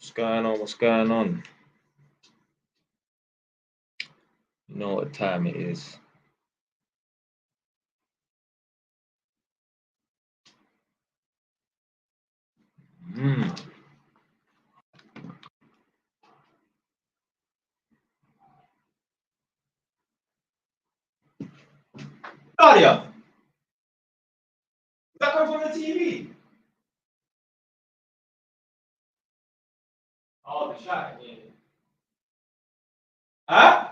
What's going on? What's going on? You know what time it is. Nadia! Is that coming from the TV? Oh, the shot. Yeah. Huh?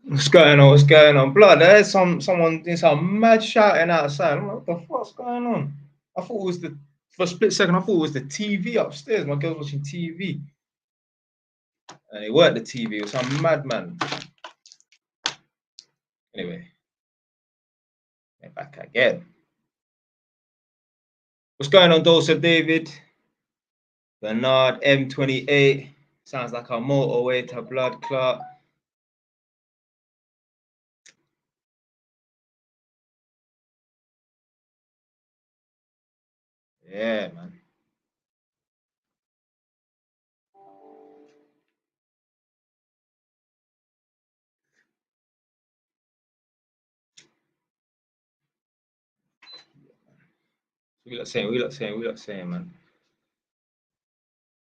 What's going on? What's going on? Blood, there's someone doing some mad shouting outside. I'm like, what the fuck's going on? I thought it was for a split second, I thought it was the TV upstairs. My girl's watching TV. And it weren't the TV, it was some madman. Anyway, get back again. What's going on, Dulce David? Bernard M28. Sounds like a motorway to blood clot. Yeah, man. We lot saying, man.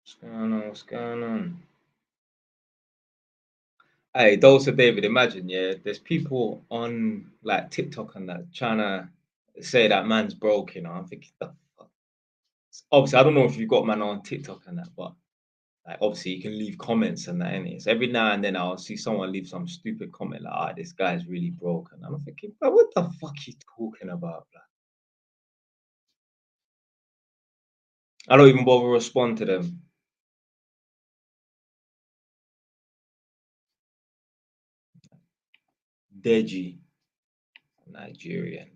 What's going on? What's going on? Hey, Dulce David, imagine, yeah, there's people on like TikTok and that trying to say that man's broke, you know. I'm thinking, the fuck? Obviously, I don't know if you've got man on TikTok and that, but like obviously you can leave comments and that, innit? So every now and then I'll see someone leave some stupid comment like, ah, this guy's really broke. And I'm thinking, bro, what the fuck are you talking about, bro? I don't even bother respond to them. Deji, Nigerian.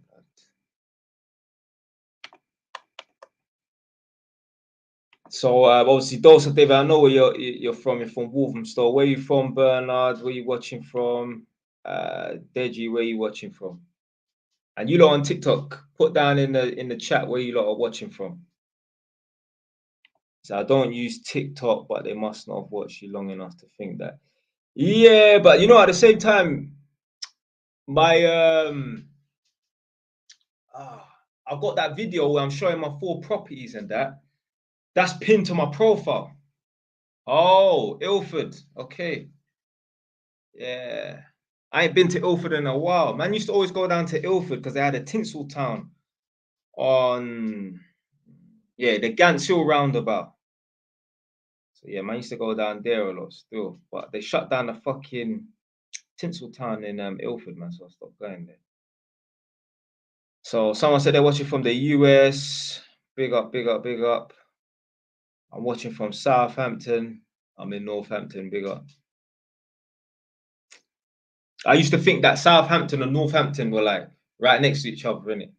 So obviously, Dulce David, I know where you're from. You're from Wolverhampton. Where you from, Bernard? Where you watching from? Deji, where you watching from? And you lot on TikTok, put down in the chat where you lot are watching from. So I don't use TikTok, but they must not have watched you long enough to think that. Yeah, but you know, at the same time, my I've got that video where I'm showing my 4 properties and that. That's pinned to my profile. Oh, Ilford. Okay. Yeah. I ain't been to Ilford in a while. Man used to always go down to Ilford because they had a tinsel town on, yeah, the Gants Hill roundabout. So yeah, man used to go down there a lot still. But they shut down the fucking tinsel town in Ilford, man. So I stopped going there. So someone said they're watching from the US. Big up, big up, big up. I'm watching from Southampton. I'm in Northampton. Big up. I used to think that Southampton and Northampton were like right next to each other, innit?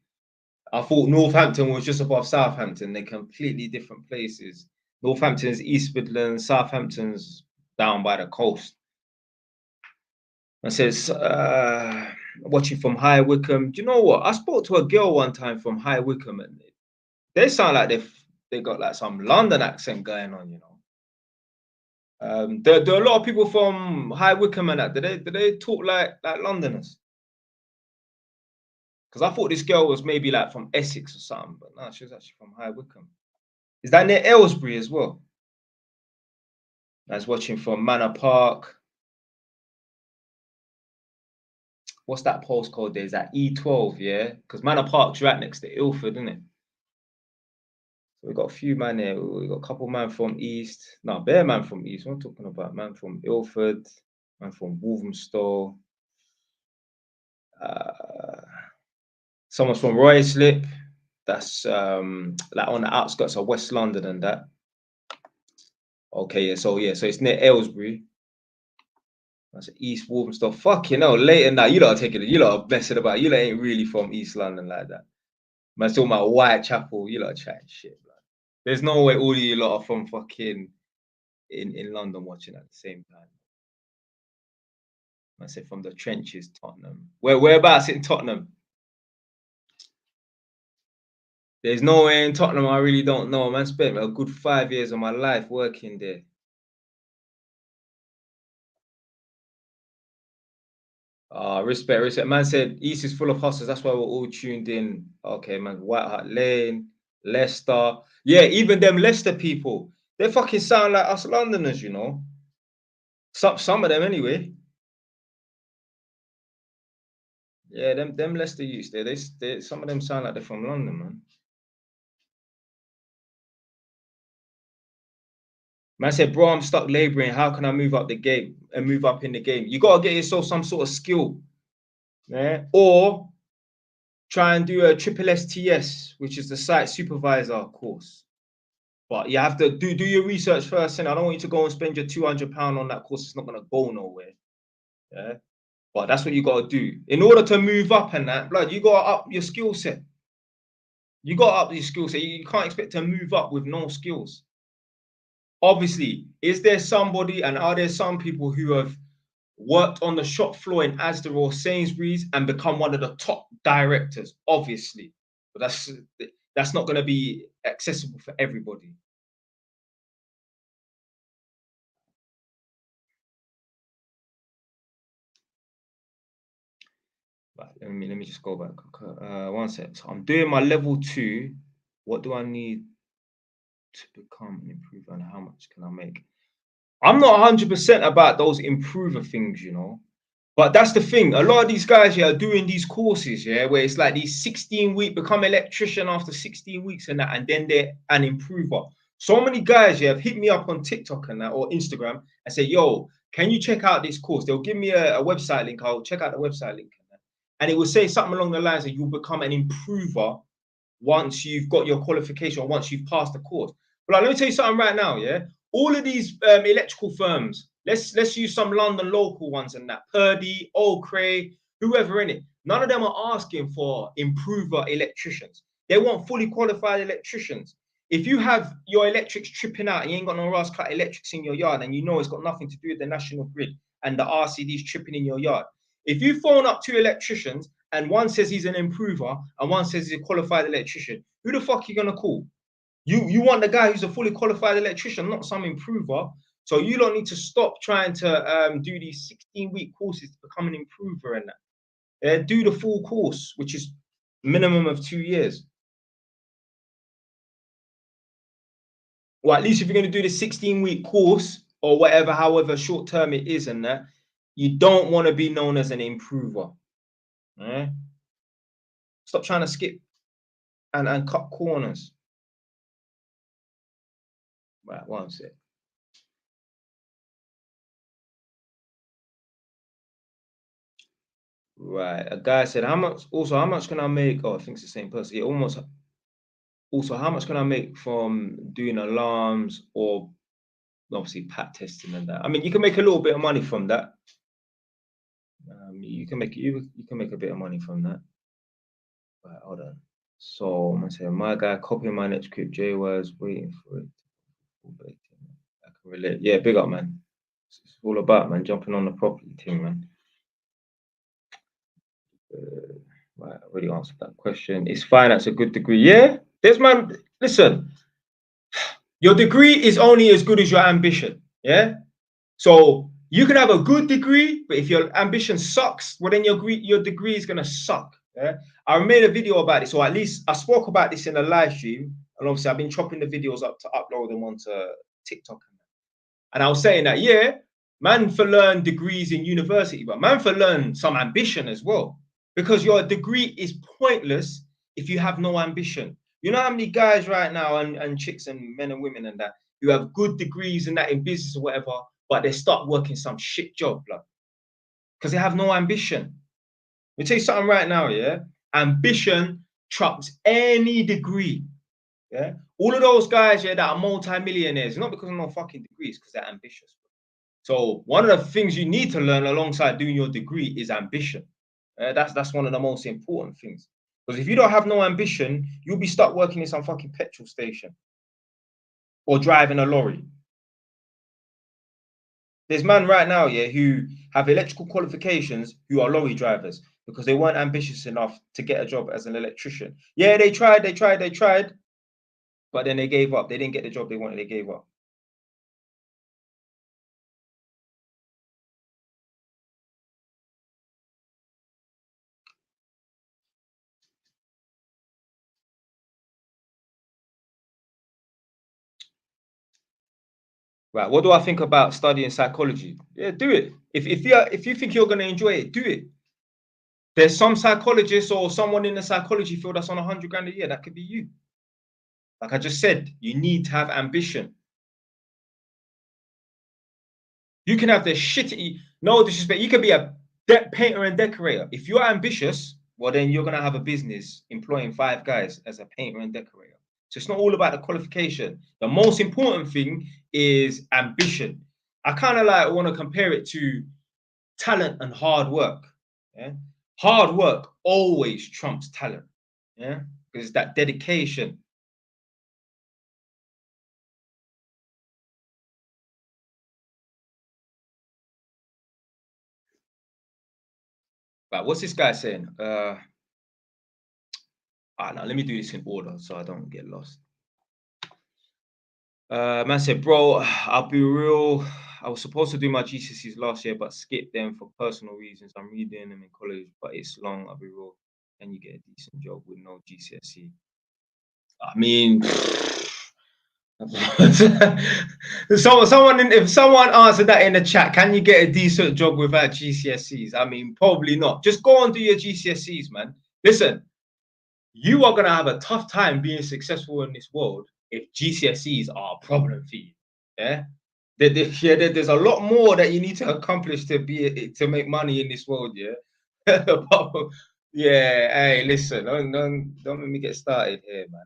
I thought Northampton was just above Southampton. They're completely different places. Northampton's East Midlands, Southampton's down by the coast. It says, watching from High Wycombe. Do you know what? I spoke to a girl one time from High Wycombe, and they sound like they got like some London accent going on, you know. There are a lot of people from High Wycombe and that. Do they talk like Londoners? Because I thought this girl was maybe like from Essex or something, but no, she was actually from High Wycombe. Is that near Aylesbury as well? I was watching from Manor Park. what's that postcode there? Is that E12, yeah? Because Manor Park's right next to Ilford, isn't it? So we got a few man here. We got a couple man from East. No, bare man from East. What I'm talking about, man from Ilford, man from Walthamstow. Someone's from Riots. That's like on the outskirts of West London and that. Okay, so it's near Aylesbury. That's East Walthamstow. Fucking hell, later now. You lot are taking it. You lot are messing about. You lot ain't really from East London like that. Man, talking about Whitechapel. You lot are chatting shit, bro. There's no way all of you lot are from fucking in London watching at the same time. I said from the trenches, Tottenham. Whereabouts in Tottenham? There's nowhere in Tottenham I really don't know. Man, spent a good 5 years of my life working there. Respect. Man said East is full of hustlers. That's why we're all tuned in. Okay, man. White Hart Lane, Leicester. Yeah, even them Leicester people, they fucking sound like us Londoners, you know. Some of them anyway. Yeah, them Leicester youths there. They some of them sound like they're from London, man. Man said, bro, I'm stuck laboring. How can I move up the game and move up in the game? You gotta get yourself some sort of skill. Yeah. Or try and do a triple STS, which is the site supervisor course. But you have to do your research first, and I don't want you to go and spend your £200 on that course. It's not gonna go nowhere. Yeah. But that's what you gotta do. In order to move up and that, blood, you gotta up your skill set. You gotta up your skill set. You can't expect to move up with no skills. Obviously, is there somebody and are there some people who have worked on the shop floor in Asda or Sainsbury's and become one of the top directors? Obviously, but that's not going to be accessible for everybody. Right, let me just go back. 1 sec. So I'm doing my level 2. What do I need to become an improver, and how much can I make? I'm not 100% about those improver things, you know. But that's the thing. A lot of these guys here are doing these courses, yeah, where it's like these 16-week become electrician after 16 weeks and that, and then they're an improver. So many guys here have hit me up on TikTok and that or Instagram and say, yo, can you check out this course? They'll give me a website link. I'll check out the website link. And it will say something along the lines that you'll become an improver once you've got your qualification or once you've passed the course. But like, let me tell you something right now, yeah? All of these electrical firms, let's use some London local ones and that, Purdy, Oakray, whoever in it. None of them are asking for improver electricians. They want fully qualified electricians. If you have your electrics tripping out, you ain't got no Ross cut electrics in your yard, and you know it's got nothing to do with the national grid and the RCD's tripping in your yard. If you phone up 2 electricians and one says he's an improver and one says he's a qualified electrician, who the fuck are you gonna call? You want the guy who's a fully qualified electrician, not some improver. So you don't need to stop trying to do these 16-week courses to become an improver and that. Do the full course, which is minimum of 2 years. Or at least if you're going to do the 16-week course or whatever, however short term it is and that, you don't want to be known as an improver. Right? Stop trying to skip and cut corners. Right, 1 sec. Right, a guy said, how much can I make? Oh, I think it's the same person. Yeah, almost. Also, how much can I make from doing alarms or obviously pat testing and that? I mean, you can make a little bit of money from that. You can make a bit of money from that. Right, hold on. So I'm gonna say my guy copying my next script. J was waiting for it. I can relate. Yeah, big up, man. It's all about, man, jumping on the property thing, man. Right, I already answered that question. Is finance a good degree? Yeah, man. Listen, your degree is only as good as your ambition. Yeah. So you can have a good degree, but if your ambition sucks, well, then your degree is gonna suck. Yeah. I made a video about it, so at least I spoke about this in a live stream, and obviously I've been chopping the videos up to upload them onto TikTok. And I was saying that, yeah, Man for learn degrees in university, but man for learn some ambition as well. Because your degree is pointless if you have no ambition. You know how many guys right now and chicks and men and women and that who have good degrees and that in business or whatever, but they start working some shit job, like, because they have no ambition. Let me tell you something right now, yeah? Ambition trumps any degree. Yeah. All of those guys, yeah, that are multi-millionaires, not because of no fucking degrees, because they're ambitious. So one of the things you need to learn alongside doing your degree is ambition. That's one of the most important things. Because if you don't have no ambition, you'll be stuck working in some fucking petrol station or driving a lorry. There's man right now, yeah, who have electrical qualifications who are lorry drivers because they weren't ambitious enough to get a job as an electrician. Yeah, they tried, but then they gave up. They didn't get the job they wanted, they gave up. Right. What do I think about studying psychology? Yeah, do it. If you think you're gonna enjoy it, do it. There's some psychologist or someone in the psychology field that's on 100 grand a year. That could be you. Like I just said, you need to have ambition. You can have the shitty, no disrespect. You could be a painter and decorator. If you're ambitious, well, then you're gonna have a business employing 5 guys as a painter and decorator. So it's not all about the qualification. The most important thing is ambition. I kind of like want to compare it to talent and hard work. Yeah, hard work always trumps talent. Yeah, because it's that dedication. Right, what's this guy saying? No, let me do this in order so I don't get lost. Man said, bro, I'll be real. I was supposed to do my GCSEs last year, but skipped them for personal reasons. I'm redoing them in college, but it's long. I'll be real. And you get a decent job with no GCSE. I mean, if someone answered that in the chat, can you get a decent job without GCSEs? I mean, probably not. Just go and do your GCSEs, man. Listen, you are gonna have a tough time being successful in this world if GCSEs are a problem for you. Yeah. There's a lot more that you need to accomplish to make money in this world, yeah. Yeah, hey, listen, don't let me get started here, man.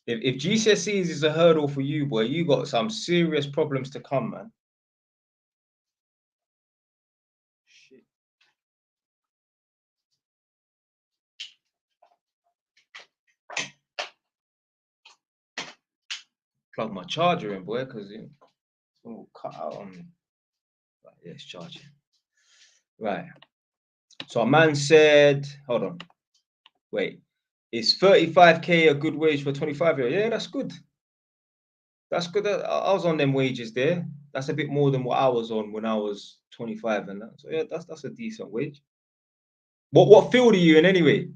If GCSEs is a hurdle for you, boy, you got some serious problems to come, man. Shit. Plug my charger in, boy, because it's all cut out on me. Right, yeah, it's charging. Right. So a man said, hold on, wait, is 35k a good wage for 25-year-old? Yeah, that's good. That's good. I was on them wages there. That's a bit more than what I was on when I was 25 and that. So yeah, that's a decent wage. What field are you in anyway?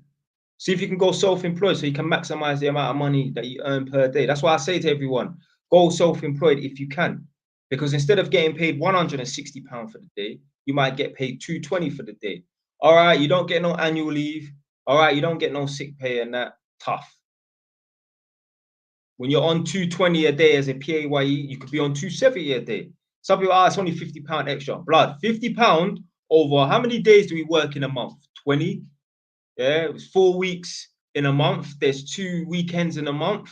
See if you can go self-employed so you can maximize the amount of money that you earn per day. That's why I say to everyone, go self-employed if you can. Because instead of getting paid £160 for the day, you might get paid £220 for the day. All right, you don't get no annual leave. All right, you don't get no sick pay and that. Tough. When you're on 220 a day as a PAYE, you could be on 270 a day. Some people, it's only £50 extra. Blood, £50 over how many days do we work in a month? 20? Yeah, it was 4 weeks in a month. There's 2 weekends in a month.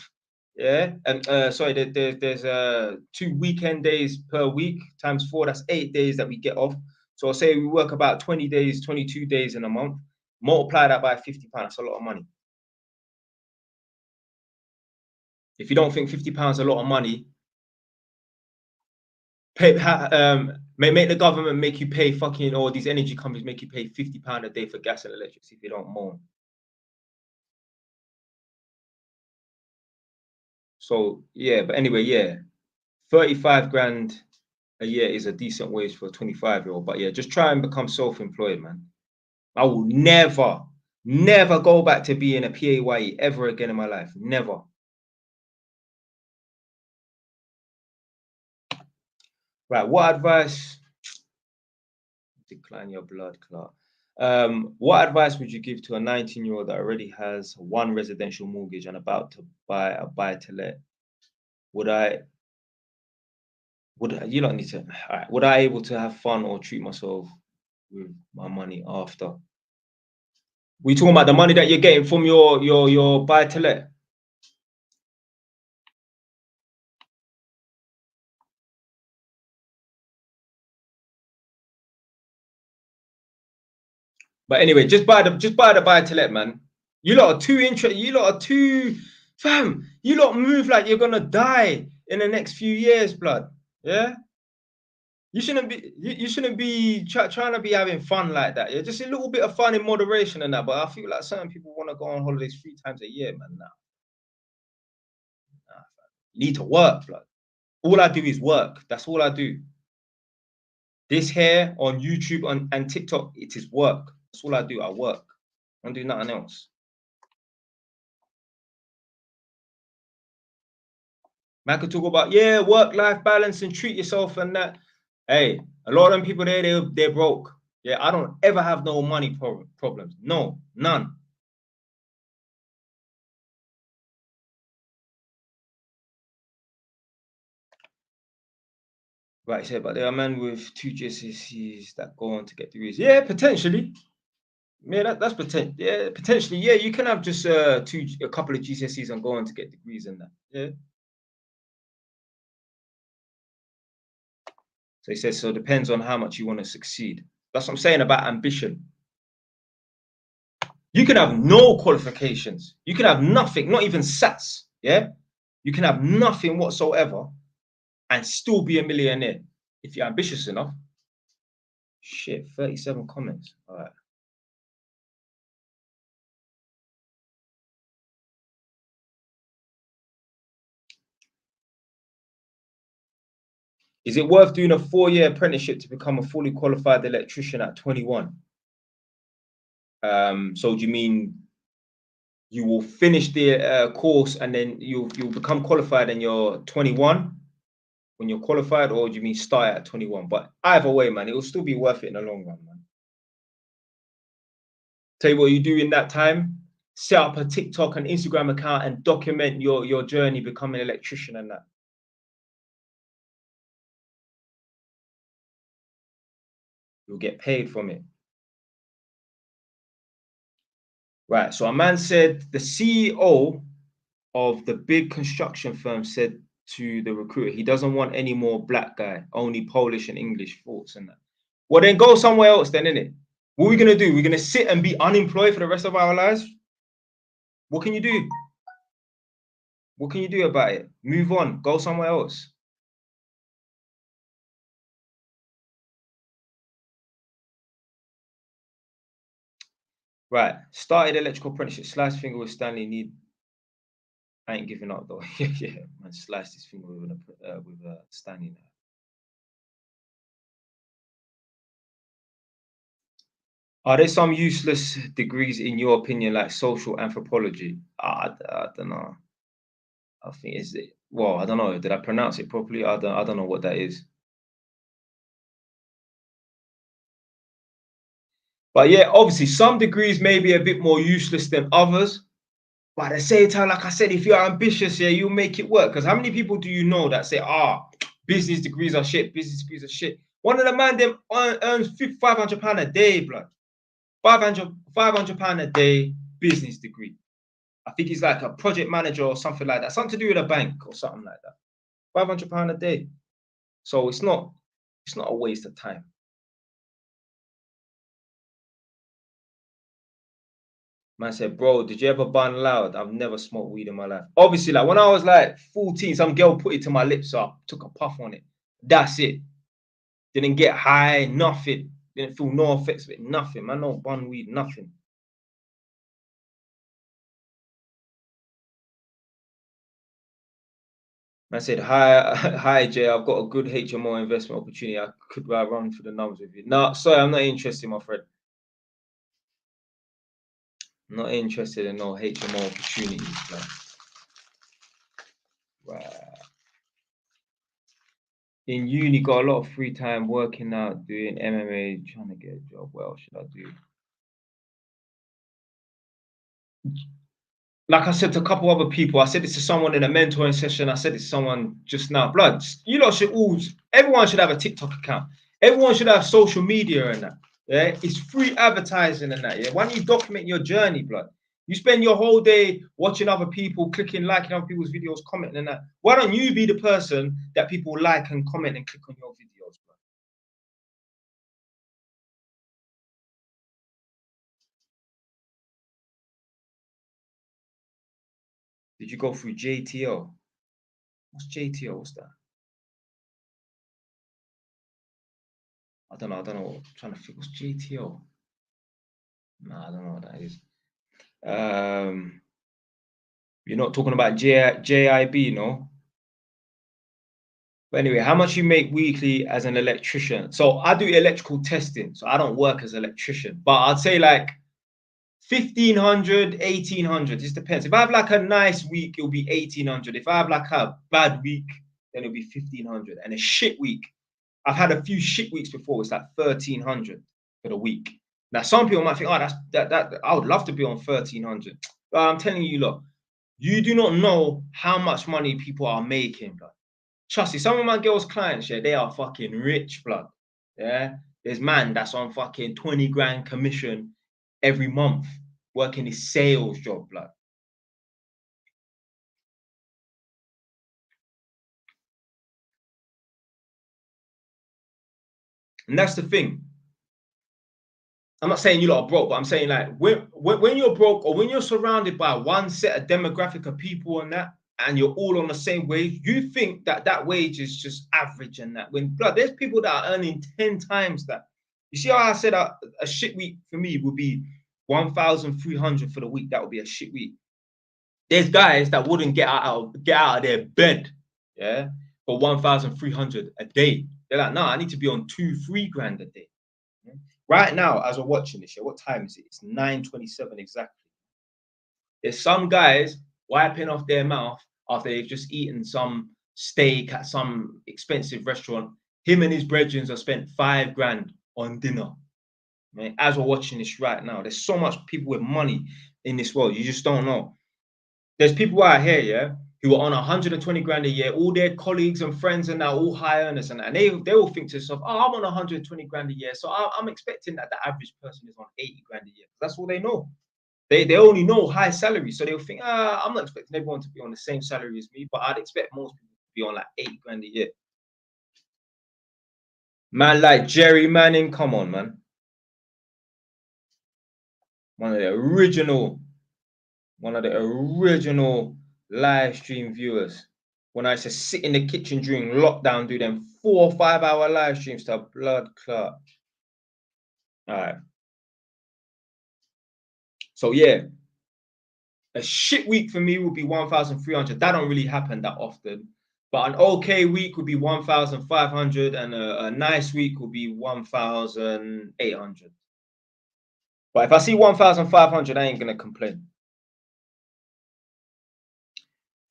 Yeah, and sorry, there's 2 weekend days per week times 4. That's 8 days that we get off. So I'll say we work about 20 days, 22 days in a month. Multiply that by £50. That's a lot of money. If you don't think £50 a lot of money, make the government make you pay fucking, or these energy companies make you pay £50 a day for gas and electricity if you don't moan. So yeah, but anyway, yeah, 35 grand a year is a decent wage for a 25-year-old. But yeah, just try and become self-employed, man. I will never go back to being a PAYE ever again in my life. Never. Right, what advice? Decline your blood clot. What advice would you give to a 19-year-old that already has one residential mortgage and about to buy a buy-to-let? Would I, you don't need to, all right, would I able to have fun or treat myself with my money after? We talking about the money that you're getting from your buy-to-let? But anyway, just buy the buy-to-let, man. You lot are too fam. You lot move like you're gonna die in the next few years, blood. Yeah. You shouldn't be trying to be having fun like that. Yeah, just a little bit of fun in moderation and that. But I feel like certain people want to go on holidays 3 times a year, man. Nah, you need to work, blood. All I do is work. That's all I do. This here on YouTube and TikTok, it is work. That's all I do. I work. I don't do nothing else. Man could talk about, yeah, work-life balance and treat yourself and that. Hey, a lot of them people there, they're broke. Yeah, I don't ever have no money problems. No, none. Right, he said, but there are men with 2 GCSEs that go on to get degrees. Yeah, potentially. Yeah, that's potential. Yeah, potentially. Yeah, you can have just a couple of GCSEs and go on to get degrees and that. Yeah. So he says, so it depends on how much you want to succeed. That's what I'm saying about ambition. You can have no qualifications. You can have nothing, not even SATs. Yeah. You can have nothing whatsoever and still be a millionaire if you're ambitious enough. Shit, 37 comments. All right. Is it worth doing a 4-year apprenticeship to become a fully qualified electrician at 21? So do you mean you will finish the course and then you'll become qualified and you're 21 when you're qualified, or do you mean start at 21? But either way, man, it will still be worth it in the long run, man. Tell you what you do in that time: set up a TikTok and Instagram account and document your journey becoming an electrician and that. You'll get paid from it. Right. So a man said the CEO of the big construction firm said to the recruiter, he doesn't want any more black guy, only Polish and English thoughts and that. Well, then go somewhere else then, innit? What are we gonna do? We're gonna sit and be unemployed for the rest of our lives? What can you do? What can you do about it? Move on, go somewhere else. Right. Started electrical apprenticeship, sliced finger with Stanley. I ain't giving up though. Yeah, man, sliced his finger with Stanley now. Are there some useless degrees in your opinion, like social anthropology? I don't know. I think is it. Well, I don't know. Did I pronounce it properly? I don't know what that is. But yeah, obviously, some degrees may be a bit more useless than others. But at the same time, like I said, if you're ambitious, yeah, you'll make it work. Because how many people do you know that say, business degrees are shit, business degrees are shit? One of the man them earns £500 a day, blood. 500 pound a day, business degree. I think he's like a project manager or something like that. Something to do with a bank or something like that. £500 a day. So it's not a waste of time. Man said, bro, did you ever bun loud? I've never smoked weed in my life. Obviously, like when I was like 14, some girl put it to my lips up, took a puff on it. That's it. Didn't get high, nothing. Didn't feel no effects of it, nothing. Man, don't bun weed, nothing. Man said, hi, hi, Jay. I've got a good HMO investment opportunity. I could run for the numbers with you. No, sorry, I'm not interested, my friend. I'm not interested in no HMO opportunities, man. Right. in uni, got a lot of free time working out, doing MMA, trying to get a job. What else should I do? Like I said to a couple other people, I said this to someone in a mentoring session. I said it to someone just now. Blood, you lot should all, everyone should have a TikTok account. Everyone should have social media and that. Yeah, it's free advertising and that. Yeah, why don't you document your journey, blood? You spend your whole day watching other people, clicking, liking other people's videos, commenting and that. Why don't you be the person that people like and comment and click on your videos, blood? Did you go through JTO? What's JTO? What's that? I don't know. I don't know. I'm trying to think. What's JTO? Nah, I don't know what that is. You're not talking about JIB, no? But anyway, how much you make weekly as an electrician? So I do electrical testing, so I don't work as an electrician, but I'd say like 1,500, 1,800. Just depends. If I have like a nice week, it'll be 1,800. If I have like a bad week, then it'll be 1,500. And a shit week, I've had a few shit weeks before. It's like 1,300 for the week. Now, some people might think, oh, that I would love to be on 1,300. But I'm telling you, look, you do not know how much money people are making, blood. Trust me, some of my girls' clients, yeah, they are fucking rich, blood. Yeah. There's man that's on fucking 20 grand commission every month working his sales job, blood. And that's the thing. I'm not saying you lot are broke, but I'm saying like when you're broke or when you're surrounded by one set of demographic of people and that, and you're all on the same wage, you think that that wage is just average and that. When blood, there's people that are earning 10 times that. You see how I said a shit week for me would be 1,300 for the week. That would be a shit week. There's guys that wouldn't get out of their bed, yeah, for 1,300 a day. They're like, no, I need to be on 2, 3 grand a day. Yeah? Right now, as we're watching this, yeah, what time is it? It's 9:27 exactly. There's some guys wiping off their mouth after they've just eaten some steak at some expensive restaurant. Him and his brethren have spent 5 grand on dinner. Man, as we're watching this right now, there's so much people with money in this world. You just don't know. There's people out here, yeah, who are on 120 grand a year. All their colleagues and friends are now all high earners, and they all think to themselves, "Oh, I'm on 120 grand a year, so I'm expecting that the average person is on 80 grand a year." That's all they know. They only know high salaries, so they'll think, I'm not expecting everyone to be on the same salary as me, but I'd expect most people to be on like 80 grand a year. Man, like Jerry Manning, come on, man. One of the original, one of the original live stream viewers. When I used to sit in the kitchen during lockdown, do them 4 or 5 hour live streams to blood clot. All right. So yeah, a shit week for me would be 1,300. That don't really happen that often. But an okay week would be 1,500, and a nice week would be 1,800. But if I see 1,500, I ain't gonna complain.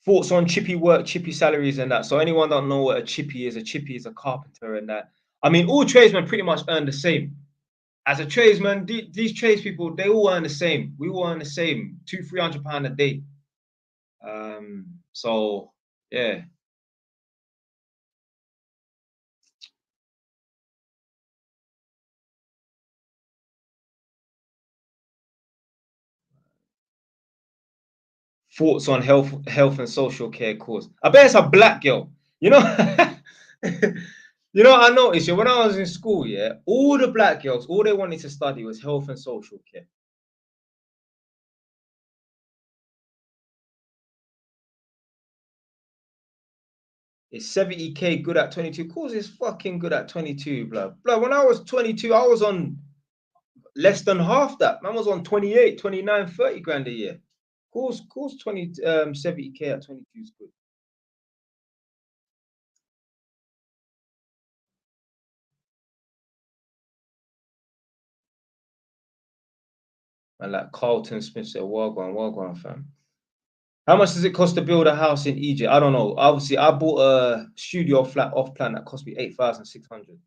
Thoughts on chippy work, chippy salaries, and that. So anyone don't know what a chippy is a carpenter and that. I mean, all tradesmen pretty much earn the same. As a tradesman, these tradespeople, they all earn the same. We all earn the same, 200-300 pound a day. So yeah. Thoughts on health and social care course. I bet it's a black girl. You know, you know, I noticed, yeah, when I was in school, yeah, all the black girls, all they wanted to study was health and social care. It's 70K good at 22. Course is fucking good at 22, blah. Blah. When I was 22, I was on less than half that. Man was on 28, 29, 30 grand a year. Course 70K at 22 is good. And like Carlton Smith said, Wagwan, Wagwan, fam. How much does it cost to build a house in Egypt? I don't know. Obviously, I bought a studio flat off plan that cost me 8,600.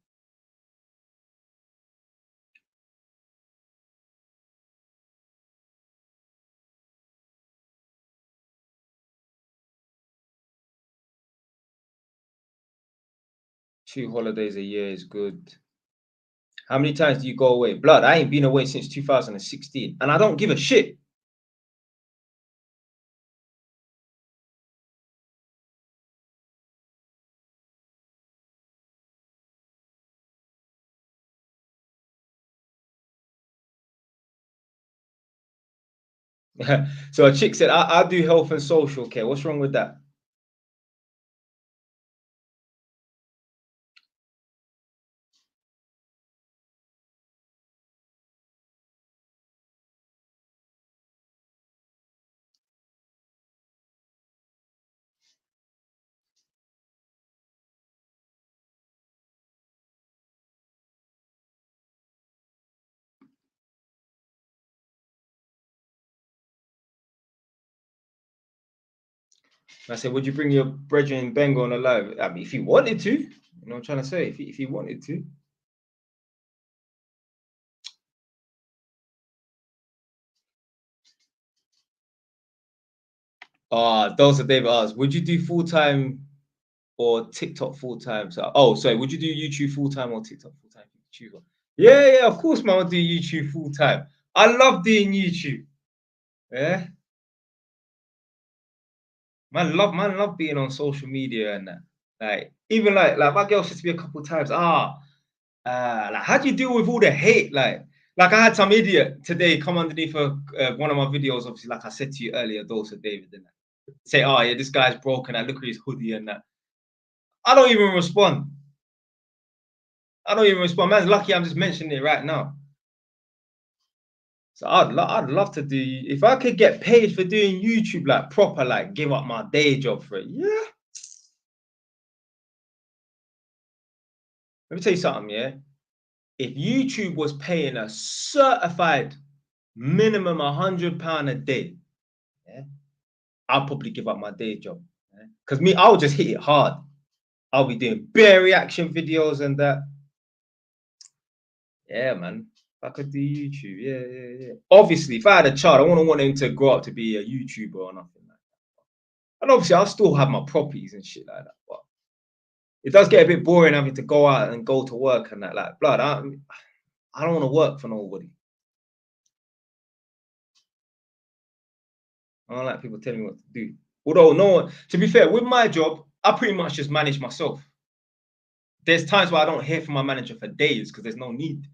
Two holidays a year is good. How many times do you go away? Blood, I ain't been away since 2016, and I don't give a shit. So a chick said, I do health and social care. What's wrong with that? I said, would you bring your brethren Bengal on a live? I mean, if you wanted to, you know what I'm trying to say? If you wanted to. Those are David asked, would you do full-time or TikTok full-time? So, oh, sorry, would you do YouTube full-time or TikTok full-time? Choose one. Yeah, of course, man, I'll do YouTube full-time. I love doing YouTube. Yeah. Man love being on social media and that. Like, even like my girl said to me a couple of times, like, how do you deal with all the hate? Like I had some idiot today come underneath one of my videos, obviously, like I said to you earlier, Dose of David, and that. Say, oh yeah, this guy's broken. I look at his hoodie and that. I don't even respond. Man's lucky I'm just mentioning it right now. So I'd love to do, if I could get paid for doing YouTube like proper, like give up my day job for it. Yeah. Let me tell you something, yeah. If YouTube was paying a certified minimum £100 a day, yeah, I'll probably give up my day job. Because me, I'll just hit it hard. I'll be doing bare reaction videos and that. Yeah, man. If I could do YouTube, yeah. Obviously, if I had a child, I wouldn't want him to grow up to be a YouTuber or nothing like that. And obviously, I'll still have my properties and shit like that. But it does get a bit boring having to go out and go to work and that. Like, blood, I don't want to work for nobody. I don't like people telling me what to do. Although no one, to be fair, with my job, I pretty much just manage myself. There's times where I don't hear from my manager for days because there's no need.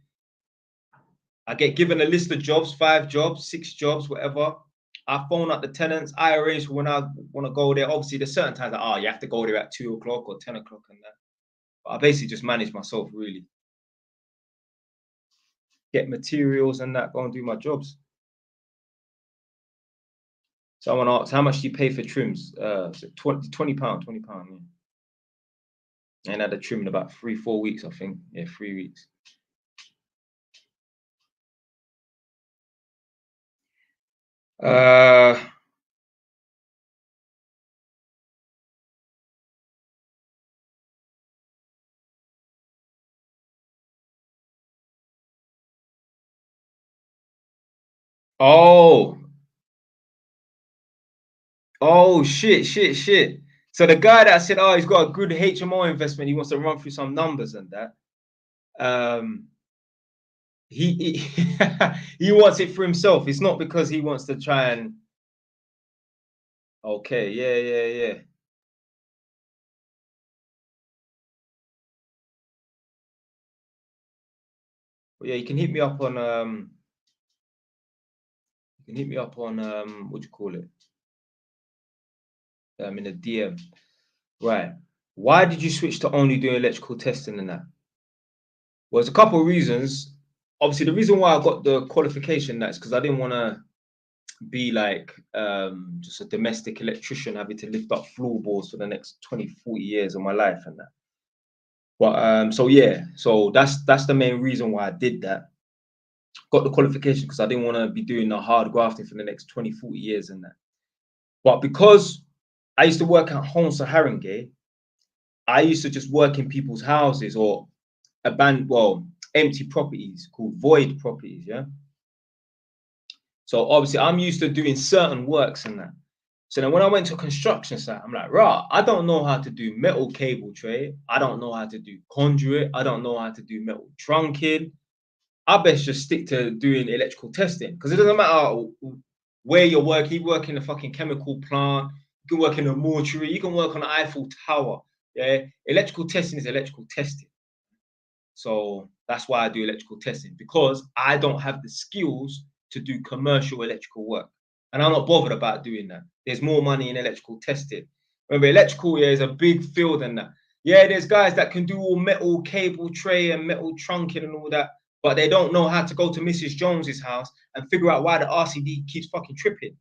I get given a list of jobs, 5 jobs, 6 jobs, whatever. I phone up the tenants. I arrange for when I want to go there. Obviously, there's certain times that, you have to go there at 2 o'clock or 10 o'clock and that. But I basically just manage myself, really. Get materials and that, go and do my jobs. Someone asks, how much do you pay for trims? So £20, £20, yeah. And I had a trim in about 3-4 weeks, I think. Yeah, 3 weeks. Oh, shit. So the guy that said, he's got a good HMO investment, he wants to run through some numbers and that. He he wants it for himself. It's not because he wants to try and. Okay, yeah. But yeah, you can hit me up on what do you call it? In a DM. Right. Why did you switch to only doing electrical testing and that? Well, there's a couple of reasons. Obviously, the reason why I got the qualification that's because I didn't want to be like just a domestic electrician having to lift up floorboards for the next 20-40 years of my life and that. But so yeah, so that's the main reason why I did that. Got the qualification because I didn't want to be doing the hard grafting for the next 20-40 years and that. But because I used to work at home Saharangay, I used to just work in people's houses or empty properties called void properties, yeah. So obviously I'm used to doing certain works and that. So then when I went to a construction site, I'm like, right, I don't know how to do metal cable tray. I don't know how to do conduit. I don't know how to do metal trunking. I best just stick to doing electrical testing because it doesn't matter where you're working. You work in a fucking chemical plant. You can work in a mortuary. You can work on the Eiffel Tower. Yeah, electrical testing is electrical testing. So that's why I do electrical testing, because I don't have the skills to do commercial electrical work. And I'm not bothered about doing that. There's more money in electrical testing. Remember, electrical, yeah, is a big field and that. Yeah, there's guys that can do all metal cable tray and metal trunking and all that, but they don't know how to go to Mrs. Jones's house and figure out why the RCD keeps fucking tripping.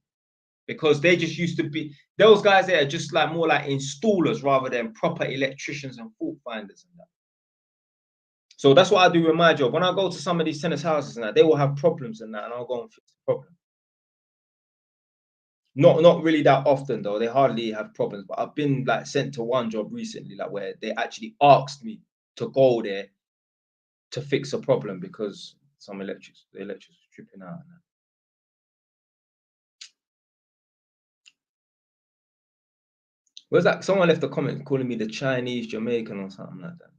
Because they just used to be, those guys there are just like more like installers rather than proper electricians and fault finders and that. So that's what I do with my job. When I go to some of these tenants' houses and that, they will have problems and that, and I'll go and fix the problem. Not really that often though. They hardly have problems. But I've been like sent to one job recently, like where they actually asked me to go there to fix a problem because the electrics was tripping out. And that. Where's that? Someone left a comment calling me the Chinese Jamaican or something like that.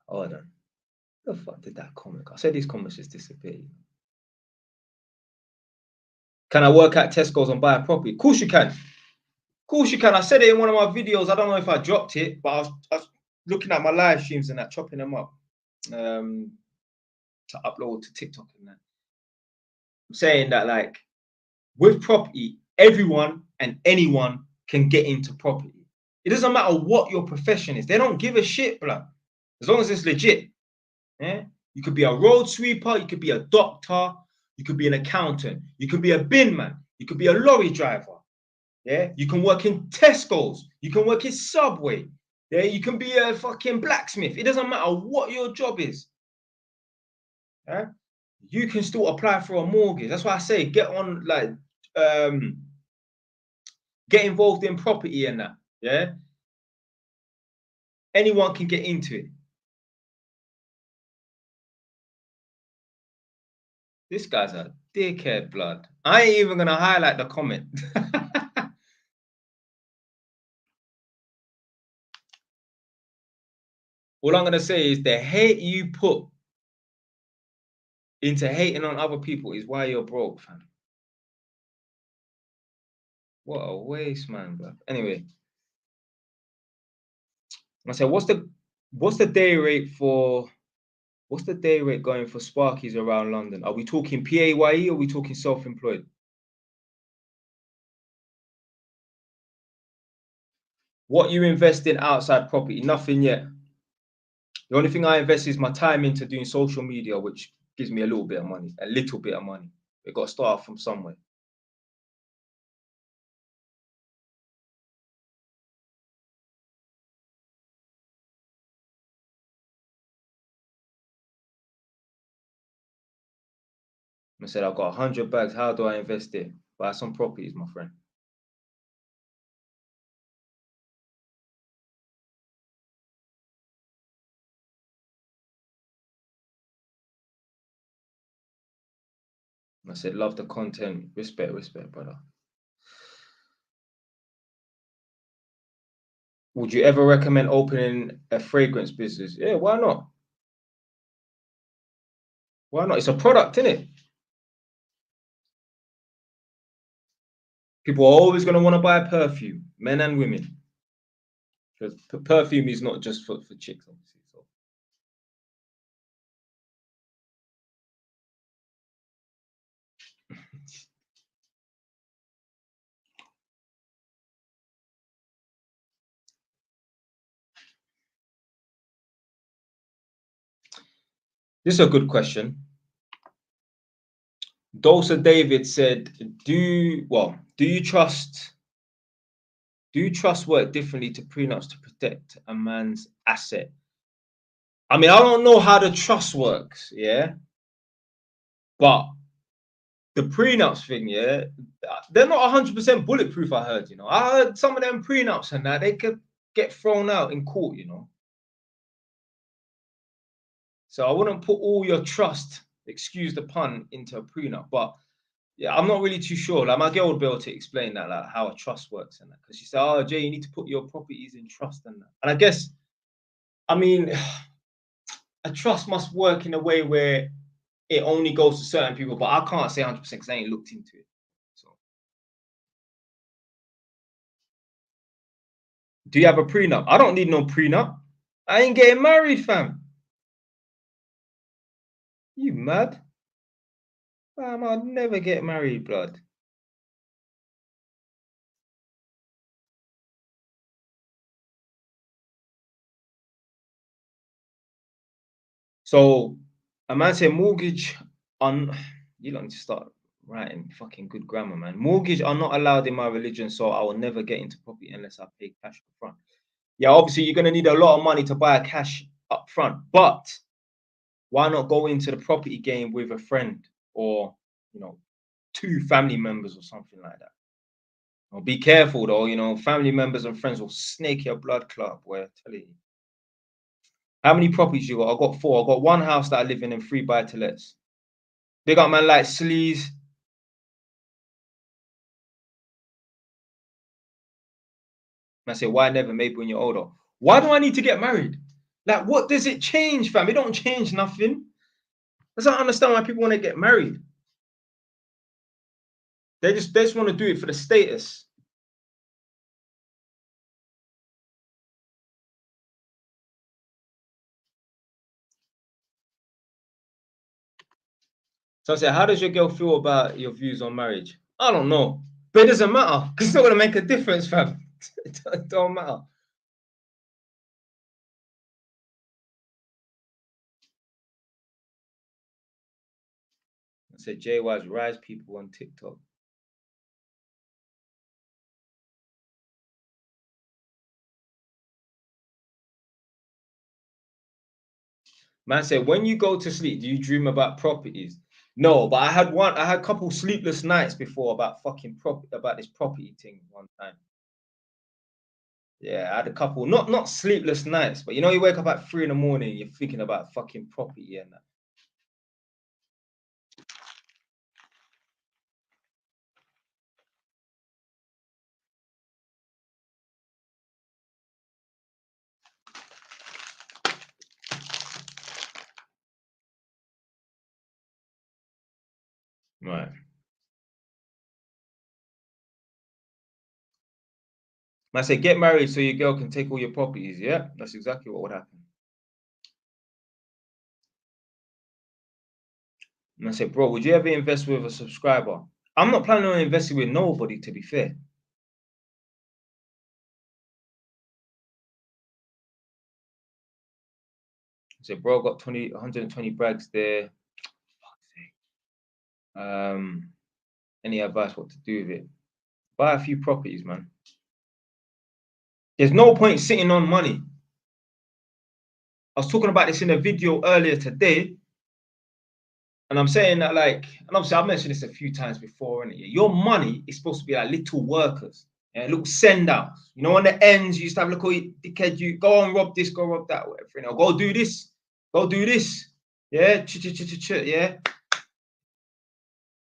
Hold on. Where the fuck did that comment? I said these comments just disappeared. Can I work at Tesco's and buy a property? Of course you can. Of course you can. I said it in one of my videos. I don't know if I dropped it, but I was looking at my live streams and that, chopping them up to upload to TikTok and that. I'm saying that, like, with property, everyone and anyone can get into property. It doesn't matter what your profession is. They don't give a shit, blood. As long as it's legit. Yeah? You could be a road sweeper, you could be a doctor, you could be an accountant, you could be a bin man, you could be a lorry driver. Yeah, you can work in Tesco's, you can work in Subway, yeah, you can be a fucking blacksmith. It doesn't matter what your job is. Yeah, you can still apply for a mortgage. That's why I say get on, like, get involved in property and that. Yeah, anyone can get into it. This guy's a dickhead, blood. I ain't even gonna highlight the comment. All I'm gonna say is the hate you put into hating on other people is why you're broke, fam. What a waste, man, bro. Anyway, I said, what's the day rate for what's the day rate going for Sparkies around London? Are we talking PAYE or are we talking self-employed? What you invest in outside property? Nothing yet. The only thing I invest is my time into doing social media, which gives me a little bit of money, a little bit of money. We got to start from somewhere. I said, I've got 100 bags. How do I invest it? Buy some properties, my friend. I said, love the content. Respect, brother. Would you ever recommend opening a fragrance business? Yeah, why not? Why not? It's a product, isn't it? People are always going to want to buy perfume, men and women. Because perfume is not just for chicks, obviously. So. This is a good question. Dosa David said, do you trust work differently to prenups to protect a man's asset? I mean, I don't know how the trust works, yeah? But the prenups thing, yeah, they're not 100% bulletproof. I heard, you know, I heard some of them prenups and that they could get thrown out in court, you know. So I wouldn't put all your trust, excuse the pun, into a prenup. But yeah, I'm not really too sure. Like my girl would be able to explain that, like how a trust works and that. Because she said, "Oh, Jay, you need to put your properties in trust and that." And I guess, I mean, a trust must work in a way where it only goes to certain people. But I can't say 100% because I ain't looked into it. So, do you have a prenup? I don't need no prenup. I ain't getting married, fam. You mad? Fam, I'd never get married, blood. So a man say mortgage on you don't need to start writing fucking good grammar, man. Mortgage are not allowed in my religion, so I will never get into property unless I pay cash up front. Yeah, obviously you're gonna need a lot of money to buy a cash up front, but why not go into the property game with a friend or you know two family members or something like that? Well, be careful though, you know, family members and friends will snake your blood clot, boy. I tell you. How many properties you got? I got 4. I got one house that I live in and 3 buy-to-lets. Big up man like Sleaze. I say, why never? Maybe when you're older. Why do I need to get married? Like, what does it change, fam? It don't change nothing. I don't understand why people want to get married. They just want to do it for the status. So I said, how does your girl feel about your views on marriage? I don't know. But it doesn't matter because it's not going to make a difference, fam. It don't matter. I said, JY's rise people on TikTok. Man said, when you go to sleep, do you dream about properties? No, but I had a couple sleepless nights before about about this property thing one time. Yeah, I had a couple, not sleepless nights, but you know, you wake up at 3 in the morning, you're thinking about fucking property and that. Right. I say, get married so your girl can take all your properties. Yeah, that's exactly what would happen. And I said, bro, would you ever invest with a subscriber? I'm not planning on investing with nobody, to be fair. I said, bro, got 120 brags there. Any advice what to do with it? Buy a few properties, man. There's no point sitting on money. I was talking about this in a video earlier today, and I'm saying that, like, and obviously I've mentioned this a few times before, innit? Your money is supposed to be like little workers, yeah, little send outs. You know, on the ends, you used to have little dickhead, you go and rob this, go rob that, whatever, you know, go do this, go do this. Yeah, yeah.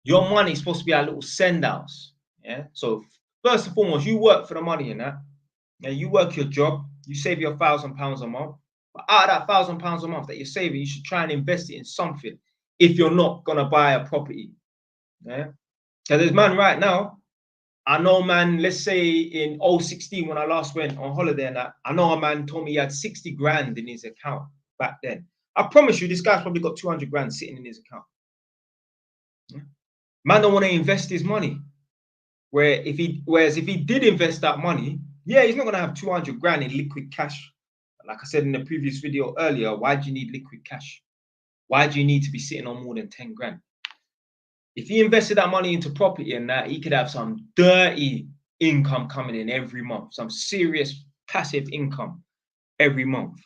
Your money is supposed to be like little send outs. Yeah. So first and foremost, you work for the money in that. Yeah, you work your job, you save your £1,000 a month. But out of that £1,000 a month that you're saving, you should try and invest it in something if you're not gonna buy a property. Yeah. So there's man right now. I know man, let's say in 2016 when I last went on holiday and that, I know a man told me he had 60 grand in his account back then. I promise you, this guy's probably got 200 grand sitting in his account. Yeah. Man don't want to invest his money. Whereas if he did invest that money, yeah, he's not gonna have 200 grand in liquid cash. Like I said in the previous video earlier, why do you need liquid cash? Why do you need to be sitting on more than 10 grand? If he invested that money into property and that, he could have some dirty income coming in every month, some serious passive income every month.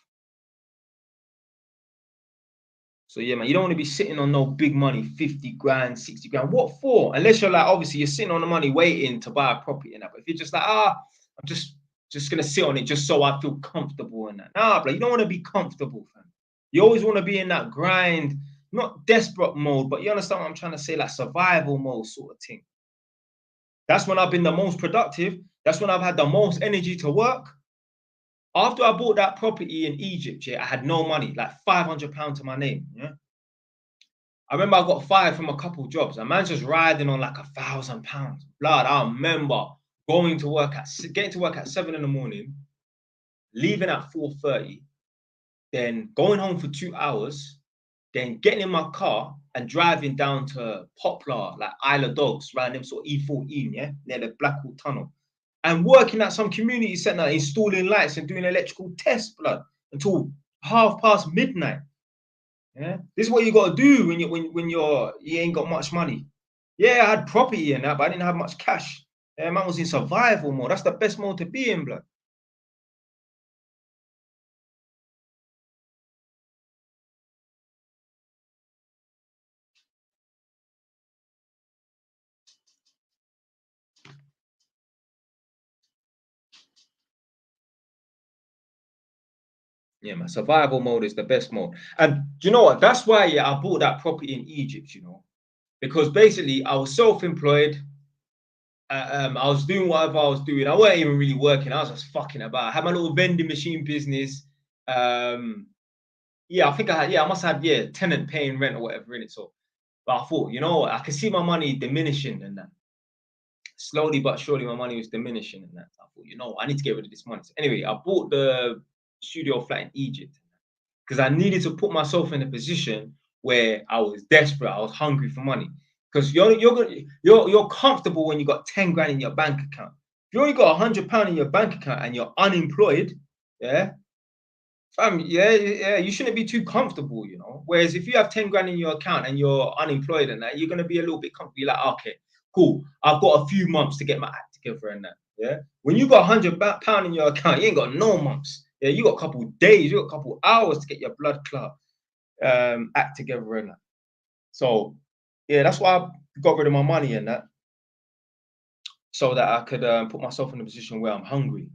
So yeah, man, you don't want to be sitting on no big money, 50 grand, 60 grand. What for? Unless you're like, obviously you're sitting on the money waiting to buy a property and that. But if you're just like, I'm just gonna sit on it just so I feel comfortable in that. Nah, bro, you don't want to be comfortable, fam. You always want to be in that grind, not desperate mode, but you understand what I'm trying to say, like survival mode sort of thing. That's when I've been the most productive. That's when I've had the most energy to work. After I bought that property in Egypt, yeah, I had no money, like £500 to my name. Yeah. I remember I got fired from a couple of jobs. A man's just riding on like £1,000. Blood, I remember getting to work at 7 in the morning, leaving at 4:30, then going home for 2 hours, then getting in my car and driving down to Poplar, like Isle of Dogs, around them sort of E14, yeah, near the Blackwall Tunnel, and working at some community centre, installing lights and doing electrical tests, blood, until midnight. Yeah, this is what you got to do when you ain't got much money. Yeah, I had property in that, but I didn't have much cash. Yeah, man was in survival mode. That's the best mode to be in, blood. Yeah, man, survival mode is the best mode. And do you know what? That's why, yeah, I bought that property in Egypt, you know, because basically I was self-employed. I was doing whatever I was doing. I wasn't even really working. I was just fucking about. I had my little vending machine business. Yeah, I think I must have, yeah, tenant paying rent or whatever in it. So, but I thought, you know what, I could see my money diminishing and that. Slowly but surely, my money was diminishing and that. I thought, you know, I need to get rid of this money. So anyway, I bought the studio flat in Egypt because I needed to put myself in a position where I was desperate. I was hungry for money because you're comfortable when you got 10 grand in your bank account. If you only got £100 in your bank account and you're unemployed, yeah, fam, yeah, you shouldn't be too comfortable, you know. Whereas if you have 10 grand in your account and you're unemployed and that, you're gonna be a little bit comfortable. You're like, okay, cool. I've got a few months to get my act together and that. Yeah. When you got £100 in your account, you ain't got no months. Yeah, you got a couple days, you got a couple hours to get your blood clot act together and that. So yeah, that's why I got rid of my money and that, so that I could put myself in a position where I'm hungry.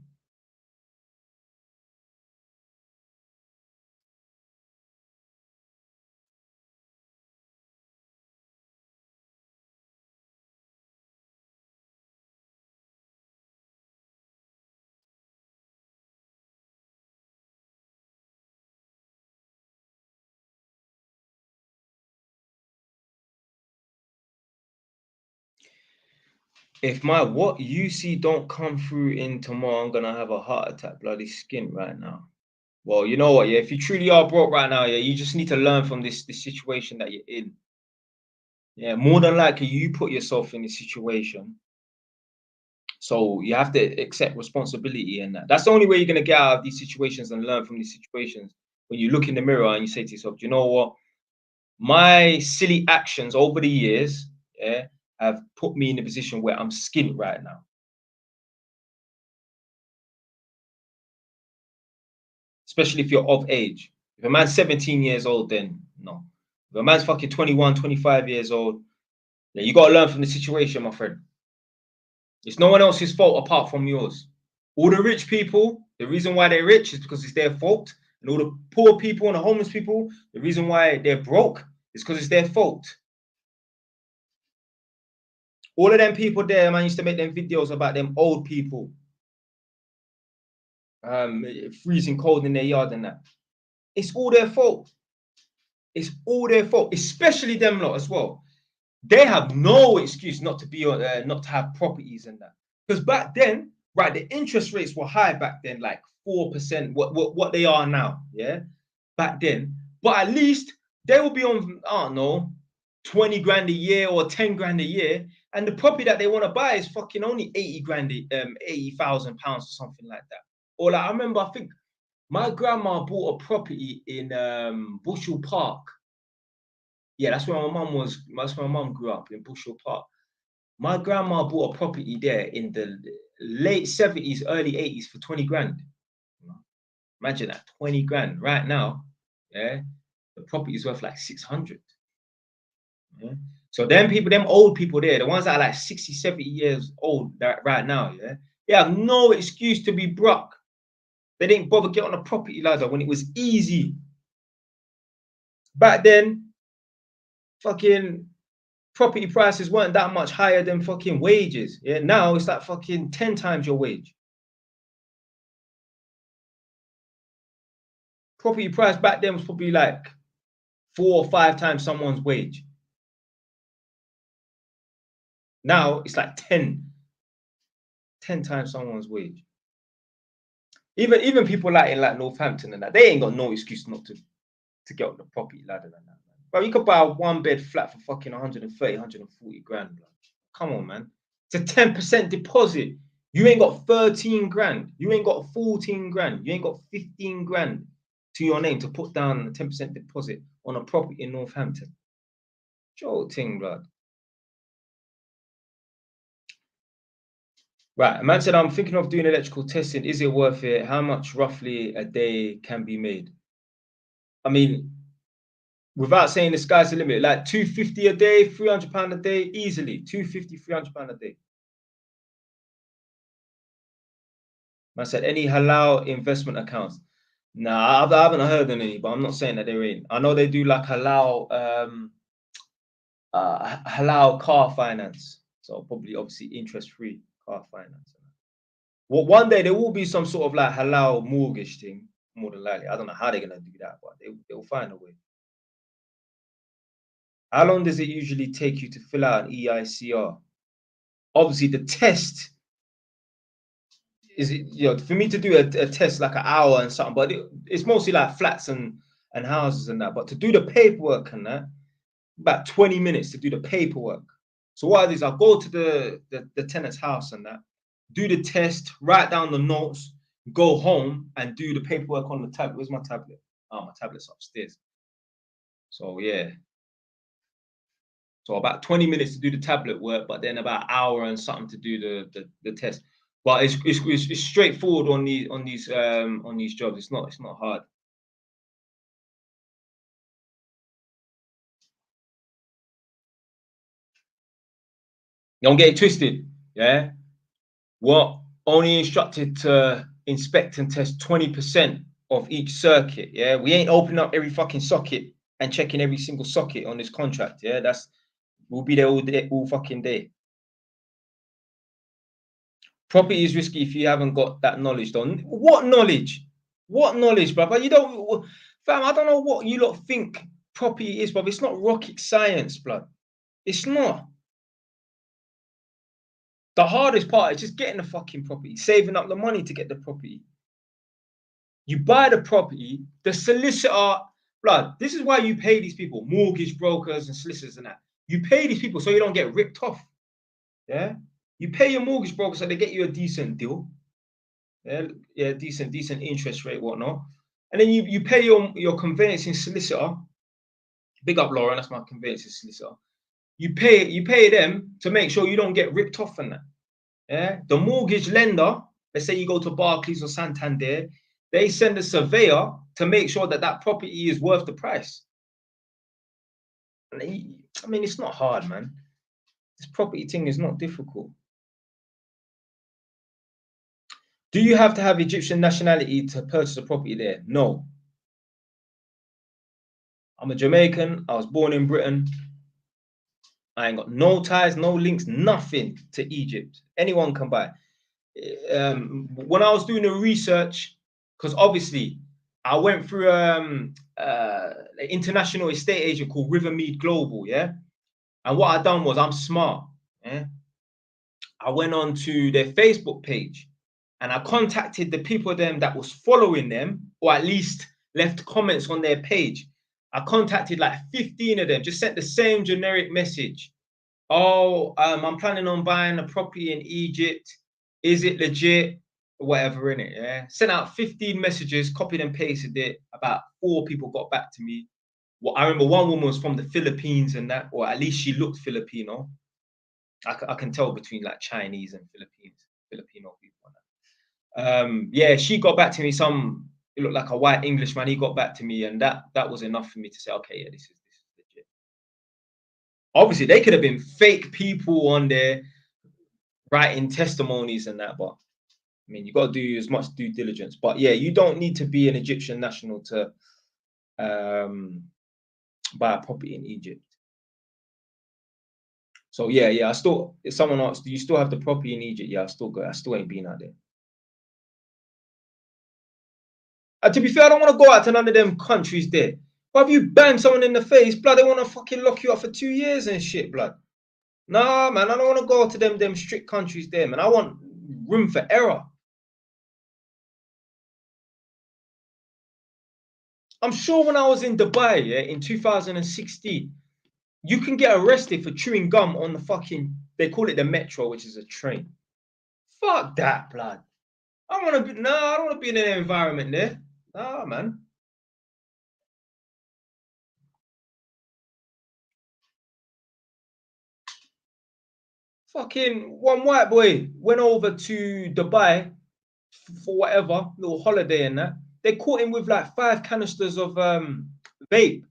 If my what you see don't come through in tomorrow, I'm gonna have a heart attack, bloody skin right now. Well, you know what, yeah, if you truly are broke right now, yeah, you just need to learn from this situation that you're in. Yeah, more than likely you put yourself in this situation. So you have to accept responsibility in that. That's the only way you're gonna get out of these situations and learn from these situations. When you look in the mirror and you say to yourself, do you know what? My silly actions over the years, yeah, have put me in a position where I'm skint right now. Especially if you're of age. If a man's 17 years old, then no. If a man's fucking 21, 25 years old, yeah, you got to learn from the situation, my friend. It's no one else's fault apart from yours. All the rich people, the reason why they're rich is because it's their fault. And all the poor people and the homeless people, the reason why they're broke is because it's their fault. All of them people there, man, used to make them videos about them old people freezing cold in their yard and that. It's all their fault. It's all their fault, especially them lot as well. They have no excuse not to be not to have properties and that. Because back then, right, the interest rates were high back then, like 4%, what they are now, yeah, back then. But at least they will be on, I don't know, 20 grand a year or 10 grand a year, and the property that they want to buy is fucking only 80 grand, £80,000 or something like that. Or like I remember, I think my grandma bought a property in Bushel Park. Yeah, that's where my mum was. That's where my mum grew up, in Bushel Park. My grandma bought a property there in the late 70s, early 80s for 20 grand. Imagine that, 20 grand right now. Yeah. The property is worth like 600. Yeah? So them people, them old people there, the ones that are like 60, 70 years old right now, yeah, they have no excuse to be broke. They didn't bother get on a property ladder when it was easy. Back then, fucking property prices weren't that much higher than fucking wages. Yeah, now it's like fucking 10 times your wage. Property price back then was probably like 4 or 5 times someone's wage. Now it's like 10 times someone's wage. Even people like in like Northampton and that, they ain't got no excuse not to get on the property ladder and that. But you could buy a 1-bed flat for fucking 130, 140 grand. Bro. Come on, man. It's a 10% deposit. You ain't got 13 grand. You ain't got 14 grand. You ain't got 15 grand to your name to put down a 10% deposit on a property in Northampton. Jolting, blood. Right, a man said, I'm thinking of doing electrical testing. Is it worth it? How much roughly a day can be made? I mean, without saying the sky's the limit, like 250 a day, £300 a day, easily. 250, £300 a day. Man said, any halal investment accounts? Nah, I haven't heard of any, but I'm not saying that there ain't. I know they do like halal halal car finance. So probably obviously interest-free car finance. Well, one day there will be some sort of like halal mortgage thing, more than likely. I don't know how they're gonna do that, but they'll find a way. How long does it usually take you to fill out an EICR? Obviously, the test is it, you know, for me to do a test like an hour and something, but it's mostly like flats and houses and that. But to do the paperwork and that, about 20 minutes to do the paperwork. So what I do is I go to the tenant's house and that, do the test, write down the notes, go home and do the paperwork on the tablet. Where's my tablet? Oh, my tablet's upstairs. So yeah. So about 20 minutes to do the tablet work, but then about an hour and something to do the test. But it's straightforward on these jobs. It's not hard. Don't get it twisted. Yeah. What only instructed to inspect and test 20% of each circuit. Yeah. We ain't opening up every fucking socket and checking every single socket on this contract. Yeah. We'll be there all day, all fucking day. Property is risky if you haven't got that knowledge, though. What knowledge? What knowledge, brother? You don't, fam, I don't know what you lot think property is, brother. It's not rocket science, blood. It's not. The hardest part is just getting the fucking property, saving up the money to get the property. You buy the property, the solicitor, blood, this is why you pay these people, mortgage brokers and solicitors and that. You pay these people so you don't get ripped off. Yeah? You pay your mortgage broker so they get you a decent deal. Yeah, decent interest rate, whatnot. And then you pay your conveyancing solicitor. Big up, Lauren, that's my conveyancing solicitor. You pay them to make sure you don't get ripped off on that. Yeah, the mortgage lender, let's say you go to Barclays or Santander, they send a surveyor to make sure that that property is worth the price. And I mean, it's not hard, man. This property thing is not difficult. Do you have to have Egyptian nationality to purchase a property there? No. I'm a Jamaican. I was born in Britain. I ain't got no ties, no links, nothing to Egypt. Anyone can buy. When I was doing the research, because obviously I went through an international estate agent called Rivermead Global, yeah? And what I done was, I'm smart, yeah? I went on to their Facebook page and I contacted the people that was following them, or at least left comments on their page. I contacted like 15 of them, just sent the same generic message. Oh, I'm planning on buying a property in Egypt. Is it legit? Whatever in it, yeah. Sent out 15 messages, copied and pasted it. About 4 people got back to me. Well, I remember one woman was from the Philippines and that, or at least she looked Filipino. I can tell between like Chinese and Filipino people. Yeah, she got back to me some He looked like a white Englishman. He got back to me, and that was enough for me to say, okay, yeah, this is legit. Obviously, they could have been fake people on there writing testimonies and that, but I mean, you got to do as much due diligence. But yeah, you don't need to be an Egyptian national to buy a property in Egypt. So yeah, I still, if someone asks, do you still have the property in Egypt? Yeah, I still ain't been out there. To be fair, I don't want to go out to none of them countries there. But if you bang someone in the face, blood, they want to fucking lock you up for 2 years and shit, blood. Nah, man, I don't want to go to them strict countries there, man. I want room for error. I'm sure when I was in Dubai, yeah, in 2016, you can get arrested for chewing gum on the fucking, they call it the metro, which is a train. Fuck that, blood. I don't want to be in an environment there. Nah, man. Fucking one white boy went over to Dubai for whatever, little holiday and that. They caught him with like 5 canisters of vape.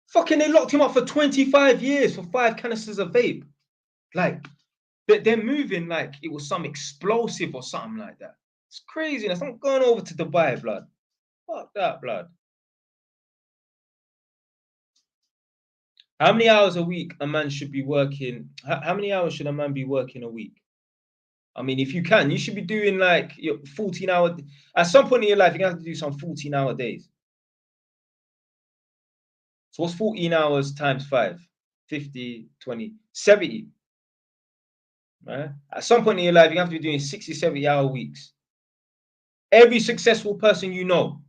Fucking, they locked him up for 25 years for 5 canisters of vape. Like, they're moving like it was some explosive or something like that. It's craziness. I'm going over to Dubai, blood. Fuck that, blood. How many hours a week a man should be working? How many hours should a man be working a week? I mean, if you can, you should be doing like your 14-hour. At some point in your life, you're going to have to do some 14-hour days. So what's 14 hours times 5? 50, 20, 70. Right? At some point in your life, you have to be doing 60, 70-hour weeks. Every successful person you know,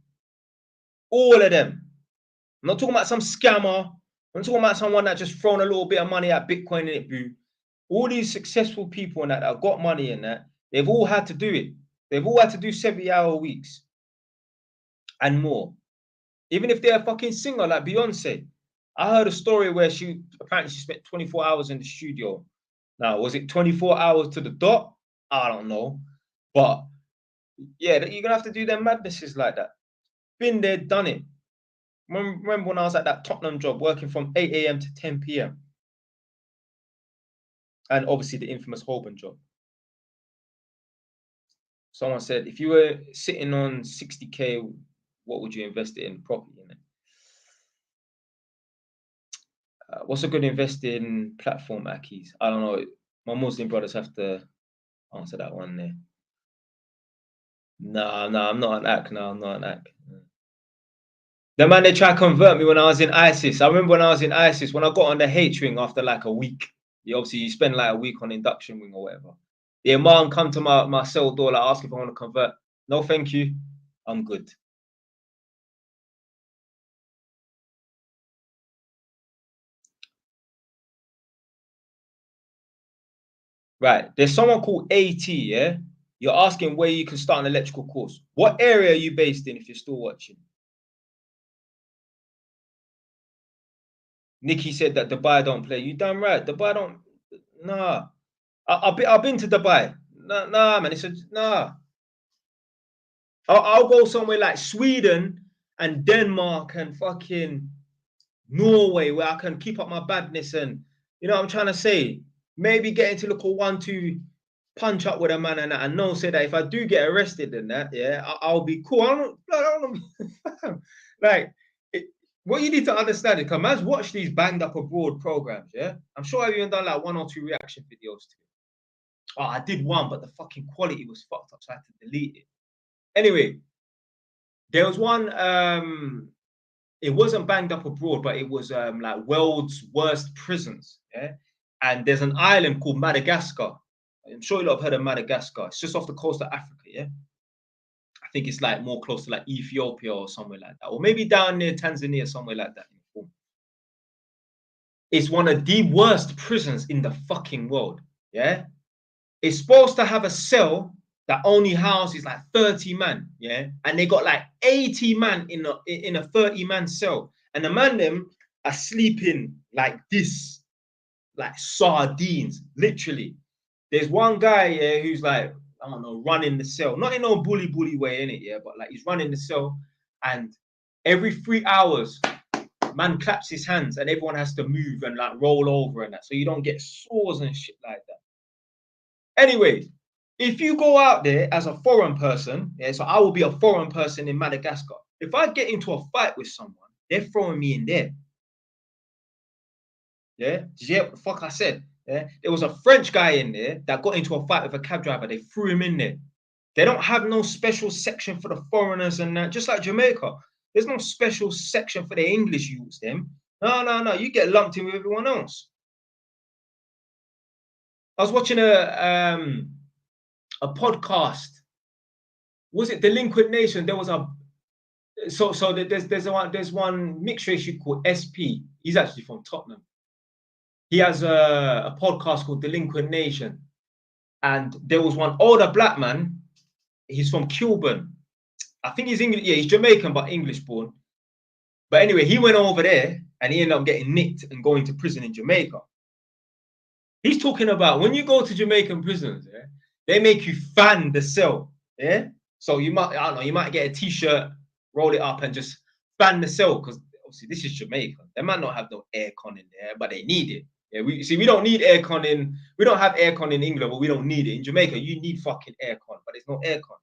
all of them. I'm not talking about some scammer. I'm talking about someone that just thrown a little bit of money at Bitcoin and it blew. All these successful people and that have got money in that, they've all had to do it. They've all had to do 70-hour weeks and more. Even if they're a fucking singer like Beyonce. I heard a story where she spent 24 hours in the studio. Now, was it 24 hours to the dot? I don't know. But yeah, you're going to have to do their madnesses like that. Been there, done it. Remember when I was at that Tottenham job working from 8 a.m. to 10 p.m. And obviously the infamous Holborn job. Someone said, if you were sitting on 60K, what would you invest in property in it? What's a good investing platform, Akis? I don't know. My Muslim brothers have to answer that one there. No, I'm not an act. No, I'm not an act. The man, they tried to convert me when I was in ISIS. I remember when I was in ISIS, when I got on the H wing after like a week. Obviously, you spend like a week on induction wing or whatever. The imam come to my cell door, like ask if I want to convert. No, thank you. I'm good. Right. There's someone called AT, yeah? You're asking where you can start an electrical course. What area are you based in if you're still watching? Nikki said that Dubai don't play. You damn right. Dubai don't. Nah. I've been to Dubai. Nah, man. Nah. I'll go somewhere like Sweden and Denmark and fucking Norway where I can keep up my badness and, you know what I'm trying to say? Maybe get into like a 1-2 punch up with a man and that, and know say that if I do get arrested in that, yeah, I'll be cool. I don't like what you need to understand is, man's watch these banged up abroad programs, yeah. I'm sure I've even done like 1 or 2 reaction videos to it. Oh, I did one, but the fucking quality was fucked up, so I had to delete it. Anyway, there was one. It wasn't banged up abroad, but it was like world's worst prisons. Yeah, and there's an island called Madagascar. I'm sure you lot have heard of Madagascar. It's just off the coast of Africa. Yeah, I think it's like more close to like Ethiopia or somewhere like that, or maybe down near Tanzania, somewhere like that. It's one of the worst prisons in the fucking world. Yeah, it's supposed to have a cell that only houses like 30 man, yeah, and they got like 80 man in a 30-man cell, and the man them are sleeping like this, like sardines, literally. There's one guy who's like, I don't know, running the cell. Not in no bully way, in it, yeah, but like he's running the cell, and every 3 hours, man claps his hands and everyone has to move and like roll over and that, so you don't get sores and shit like that. Anyway, if you go out there as a foreign person, yeah, so I will be a foreign person in Madagascar. If I get into a fight with someone, they're throwing me in there. Yeah, did you hear what the fuck I said? Yeah, there was a French guy in there that got into a fight with a cab driver. They threw him in there. They don't have no special section for the foreigners and that. Just like Jamaica, there's no special section for the English youths. Them, no. You get lumped in with everyone else. I was watching a podcast. Was it Delinquent Nation? There was a there's one mixed race youth called SP. He's actually from Tottenham. He has a podcast called Delinquent Nation, and there was one older black man. He's from Kilburn. I think he's English. Yeah, he's Jamaican but English born. But anyway, he went over there and he ended up getting nicked and going to prison in Jamaica. He's talking about when you go to Jamaican prisons, yeah, they make you fan the cell. Yeah, so you might, I don't know, you might get a t-shirt, roll it up, and just fan the cell, because obviously this is Jamaica. They might not have no aircon in there, but they need it. Yeah, we don't need aircon in. We don't have aircon in England, but we don't need it in Jamaica. You need fucking aircon, but there's no aircon.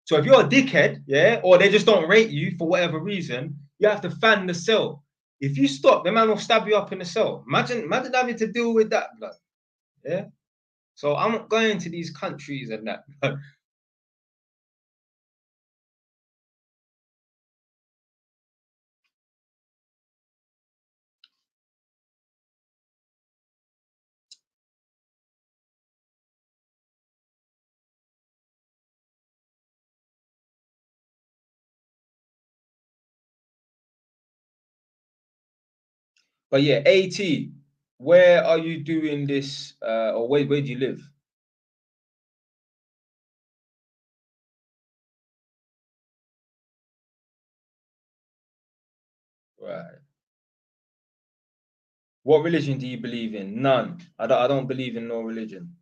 So if you're a dickhead, yeah, or they just don't rate you for whatever reason, you have to fan the cell. If you stop, the man will stab you up in the cell. Imagine having to deal with that, blood. Yeah. So I'm not going to these countries and that. But yeah, AT, where are you doing this? Or where do you live? Right. What religion do you believe in? None. I don't believe in no religion.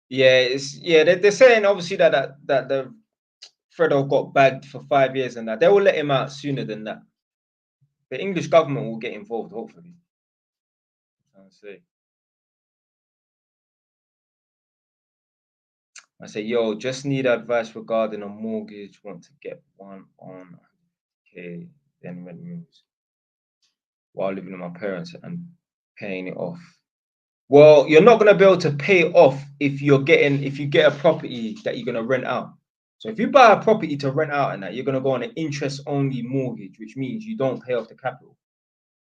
Yeah, they're saying obviously that the Fredo got bagged for 5 years and that they will let him out sooner than that. The English government will get involved, hopefully. I say. I say, yo, just need advice regarding a mortgage. Want to get one on okay, then rent moves while living with my parents and paying it off. Well, you're not gonna be able to pay it off if you get a property that you're gonna rent out. So if you buy a property to rent out and that, you're gonna go on an interest-only mortgage, which means you don't pay off the capital.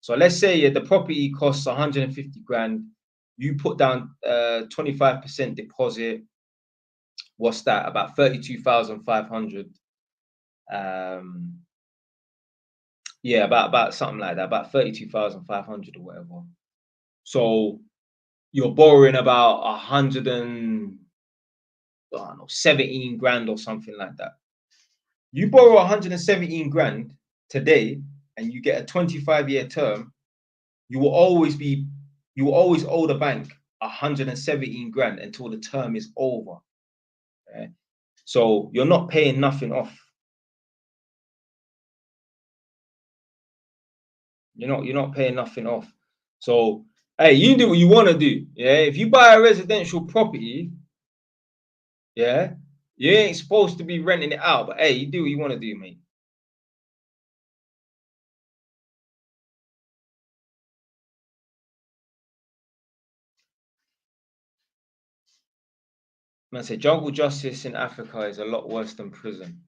So let's say the property costs 150 grand. You put down 25% deposit. What's that? About 32,500. Yeah, about something like that, about 32,500 or whatever. So you're borrowing about 117 grand or something like that. You borrow 117 grand today and you get a 25-year term, you will always owe the bank 117 grand until the term is over. Okay? So you're not paying nothing off. You're not paying nothing off. So hey, you do what you want to do. Yeah, if you buy a residential property, yeah, you ain't supposed to be renting it out. But hey, you do what you want to do, mate. Man said jungle justice in Africa is a lot worse than prison.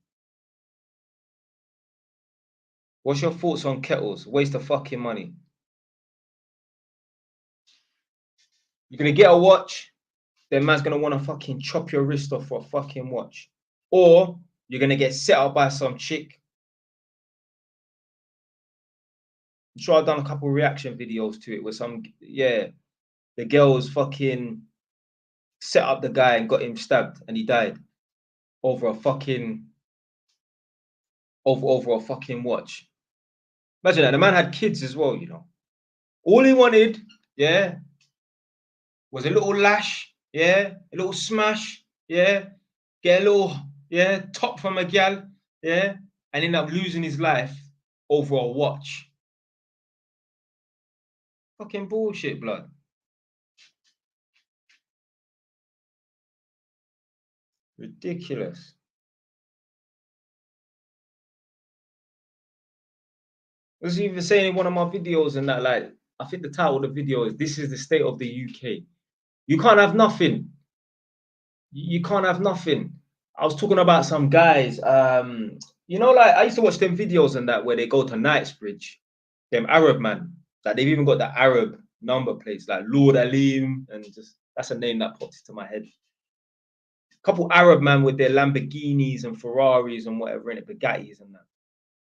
What's your thoughts on kettles? Waste of fucking money. You're gonna get a watch, then man's gonna want to fucking chop your wrist off for a fucking watch. Or you're gonna get set up by some chick. I'm sure I've done a couple of reaction videos to it with some, yeah, the girls fucking set up the guy and got him stabbed and he died over a fucking over a fucking watch. Imagine that. The man had kids as well, you know. All he wanted, yeah, was a little lash yeah, a little smash, yeah, get a little, yeah, top from a gal, yeah, and end up losing his life over a watch. Fucking bullshit, blood. Ridiculous. I was even saying in one of my videos and that, like, I think the title of the video is "This is the state of the UK." You can't have nothing. You can't have nothing. I was talking about some guys, you know, like I used to watch them videos and that where they go to Knightsbridge, them Arab man, like they've even got the Arab number plates, like Lord Alim, and just that's a name that pops into my head. A couple Arab man with their Lamborghinis and Ferraris and whatever in it, Bugattis and that.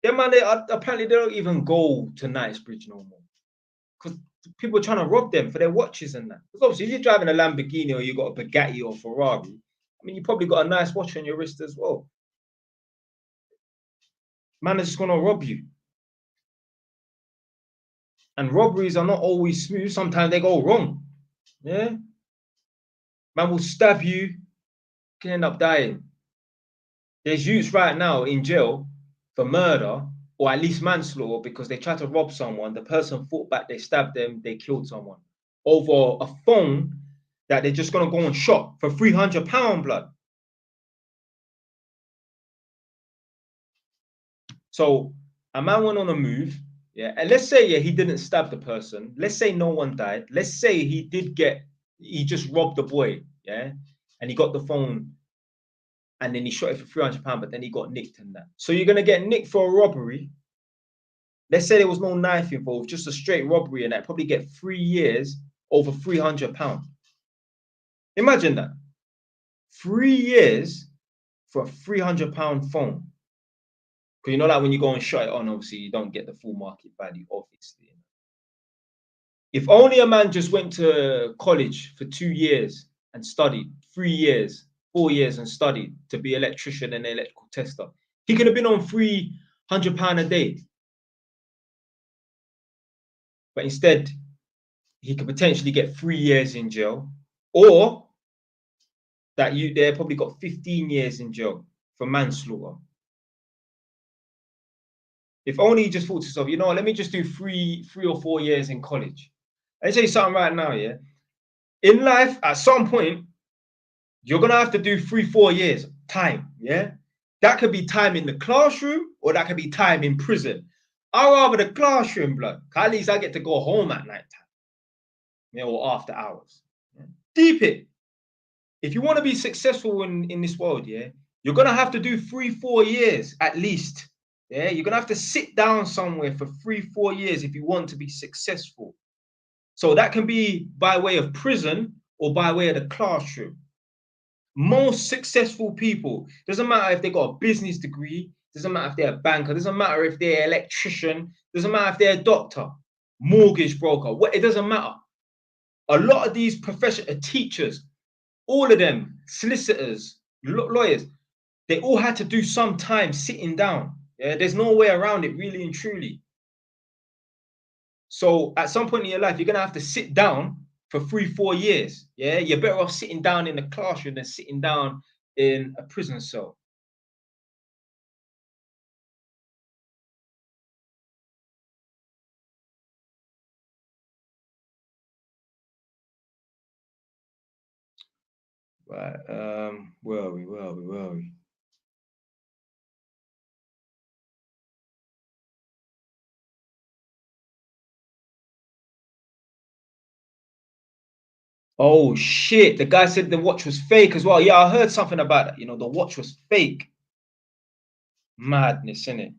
Them man, they apparently they don't even go to Knightsbridge no more because people are trying to rob them for their watches and that. Because obviously, if you're driving a Lamborghini or you got a Bugatti or Ferrari, I mean, you probably got a nice watch on your wrist as well. Man is just gonna rob you. And robberies are not always smooth. Sometimes they go wrong. Yeah. Man will stab you, can end up dying. There's youths right now in jail for murder or at least manslaughter because they tried to rob someone. The person fought back, they stabbed them, they killed someone over a phone that they're just gonna go and shop for £300, blood. So a man went on a move, yeah, and let's say, yeah, he didn't stab the person. Let's say no one died. Let's say he just robbed the boy, yeah, and he got the phone, and then he shot it for £300, but then he got nicked in that. So you're gonna get nicked for a robbery. Let's say there was no knife involved, just a straight robbery, and that probably get 3 years over £300. Imagine that, 3 years for a £300 phone. Because you know, like when you go and shut it on, obviously you don't get the full market value, obviously. If only a man just went to college for 2 years and studied, 3 years, 4 years and studied to be an electrician and an electrical tester, he could have been on £300 a day. But instead, he could potentially get 3 years in jail, or that you there probably got 15 years in jail for manslaughter. If only he just thought to himself, you know what, let me just do three or 4 years in college. Let me tell you something right now, yeah. In life, at some point, you're gonna have to do 3-4 years time, yeah. That could be time in the classroom, or that could be time in prison. I'd rather the classroom, blood. At least I get to go home at night time, yeah, or after hours. Yeah? Deep it. If you want to be successful in this world, yeah, you're gonna have to do 3-4 years at least. Yeah, you're gonna have to sit down somewhere for 3-4 years if you want to be successful. So that can be by way of prison or by way of the classroom. Most successful people, doesn't matter if they got a business degree, doesn't matter if they're a banker, doesn't matter if they're an electrician, doesn't matter if they're a doctor, mortgage broker, it doesn't matter. A lot of these professional teachers, all of them, solicitors, lawyers, they all had to do some time sitting down. Yeah, there's no way around it, really and truly. So at some point in your life, you're gonna have to sit down for 3-4 years. Yeah, you're better off sitting down in the classroom than sitting down in a prison cell. Right. Where are we? Where are we? Where are we? Oh shit! The guy said the watch was fake as well. Yeah, I heard something about that. You know, the watch was fake. Madness, innit?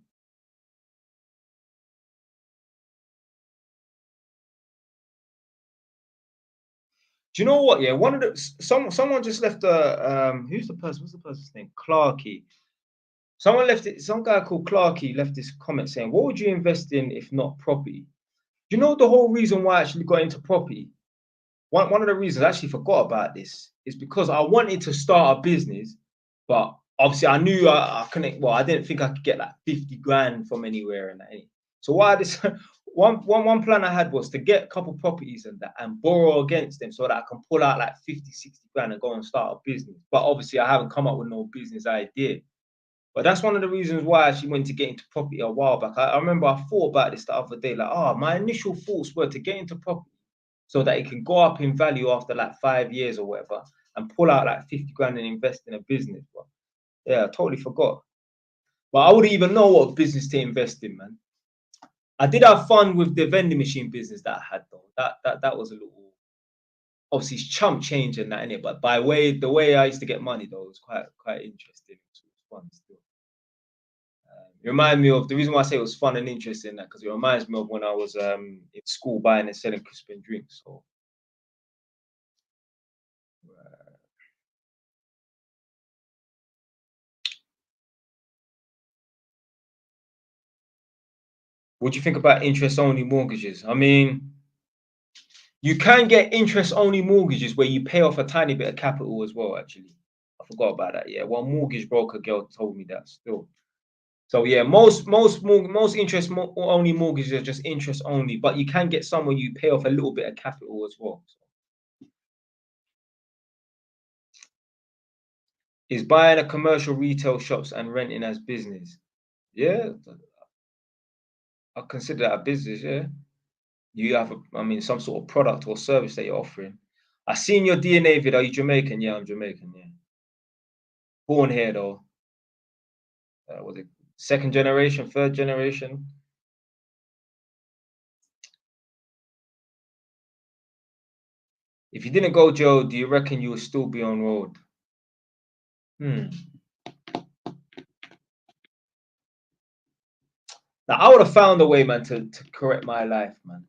Do you know what? Yeah, one of the someone just left a who's the person? What's the person's name? Clarky. Someone left it. Some guy called Clarky left this comment saying, "What would you invest in if not property?" Do you know the whole reason why I actually got into property? One of the reasons I actually forgot about this is because I wanted to start a business, but obviously I knew I couldn't. Well, I didn't think I could get like 50 grand from anywhere and that. So what I decided, one plan I had was to get a couple properties and that and borrow against them so that I can pull out like 50, 60 grand and go and start a business. But obviously I haven't come up with no business idea. But that's one of the reasons why I actually went to get into property a while back. I remember I thought about this the other day, like, my initial thoughts were to get into property so that it can go up in value after like 5 years or whatever and pull out like 50 grand and invest in a business. But yeah, I totally forgot. But I wouldn't even know what business to invest in, man. I did have fun with the vending machine business that I had though. That was a little, obviously it's chump change and that in it, but the way I used to get money though was quite interesting. It was fun still. It reminded me of the reason why I say it was fun and interesting that because it reminds me of when I was in school buying and selling crisp and drinks. So what do you think about interest only mortgages? I mean, you can get interest only mortgages where you pay off a tiny bit of capital as well, actually. I forgot about that. Yeah, one mortgage broker girl told me that still. So yeah, most interest only mortgages are just interest only, but you can get some where you pay off a little bit of capital as well. Is buying a commercial retail shops and renting as business? Yeah, I consider that a business. Yeah, you have, I mean, some sort of product or service that you're offering. I seen your DNA vid. Are you Jamaican? Yeah, I'm Jamaican. Yeah, born here though. Was it second generation, third generation? If you didn't go jail, do you reckon you would still be on road? Now, I would have found a way, man, to correct my life, man.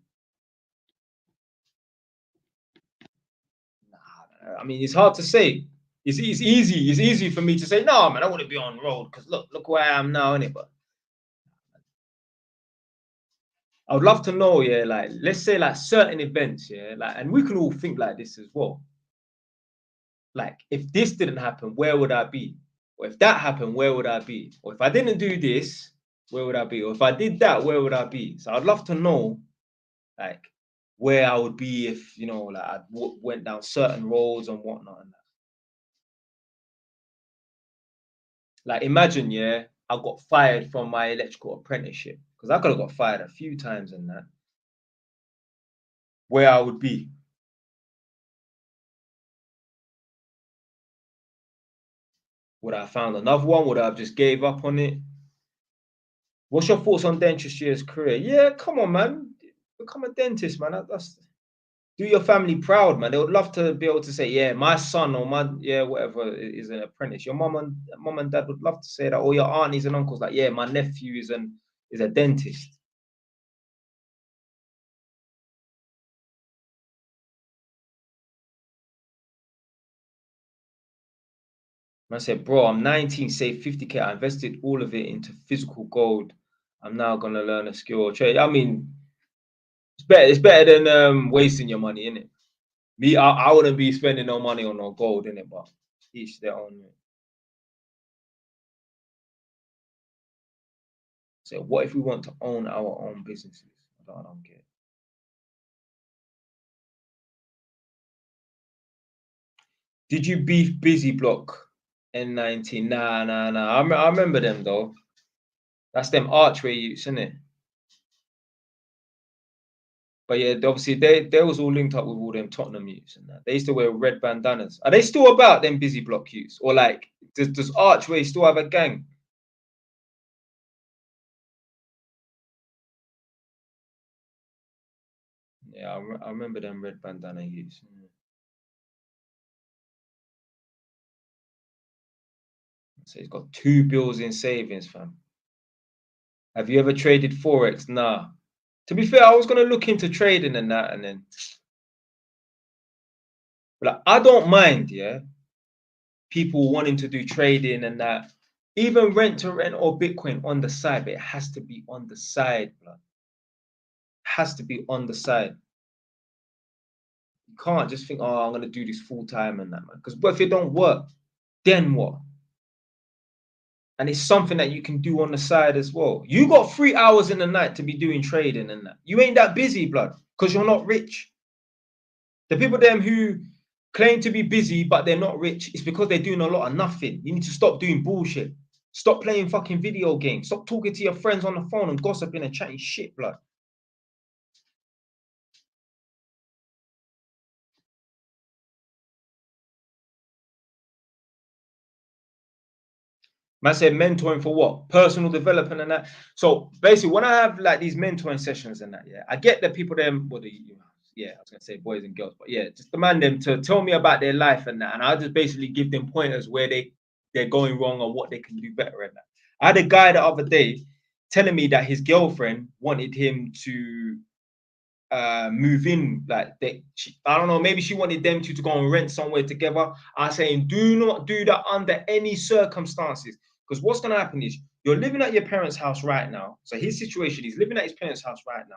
Nah, I mean, it's hard to say. It's easy for me to say, no, man, I wouldn't be on road because look where I am now, innit? But I would love to know, yeah, like let's say like certain events, yeah, like, and we can all think like this as well. Like, if this didn't happen, where would I be? Or if that happened, where would I be? Or if I didn't do this, where would I be? Or if I did that, where would I be? So I'd love to know, like, where I would be if, you know, like I went down certain roads and whatnot. And that. Like, imagine, yeah, I got fired from my electrical apprenticeship because I could have got fired a few times and that. Where I would be. Would I have found another one? Would I have just gave up on it? What's your thoughts on dentistry as career? Yeah, come on, man. Become a dentist, man. That's do your family proud, man. They would love to be able to say, yeah, my son or my whatever is an apprentice. Your mom and dad would love to say that, or your aunties and uncles, like, yeah, my nephew is a dentist. I said, bro, I'm 19, saved 50K. I invested all of it into physical gold. I'm now gonna learn a skill or trade. I mean, it's better than wasting your money, innit? Me, I wouldn't be spending no money on no gold, innit? But each their own. So what if we want to own our own businesses? I don't get it. Did you beef Busy Block N19? Nah. I remember them though. That's them Archway youths, isn't it? But yeah, obviously they was all linked up with all them Tottenham youths and that. They used to wear red bandanas. Are they still about them Busy Block youths? Or like, does Archway still have a gang? Yeah, I remember them red bandana youths. So he's got 2 bills in savings, fam. Have you ever traded Forex? Nah. To be fair, I was gonna look into trading and that, and then but like, I don't mind, yeah, people wanting to do trading and that, even rent to rent or Bitcoin on the side, but it has to be on the side, blood. Has to be on the side. You can't just think, oh, I'm gonna do this full time and that, man. Because what if it don't work? Then what? And it's something that you can do on the side as well. You got 3 hours in the night to be doing trading and that. You ain't that busy, blood, because you're not rich. The people them who claim to be busy but they're not rich, it's because they're doing a lot of nothing. You need to stop doing bullshit. Stop playing fucking video games. Stop talking to your friends on the phone and gossiping and chatting shit, blood. Man said mentoring for what? Personal development and that. So basically, when I have like these mentoring sessions and that, yeah, I get the people them, well, yeah, I was gonna say boys and girls, but yeah, just demand them to tell me about their life and that, and I just basically give them pointers where they're going wrong or what they can do better and that. I had a guy the other day telling me that his girlfriend wanted him to move in, like I don't know, maybe she wanted them to go and rent somewhere together. I'm saying do not do that under any circumstances, because what's going to happen is you're living at your parents' house right now. So his situation, he's living at his parents' house right now.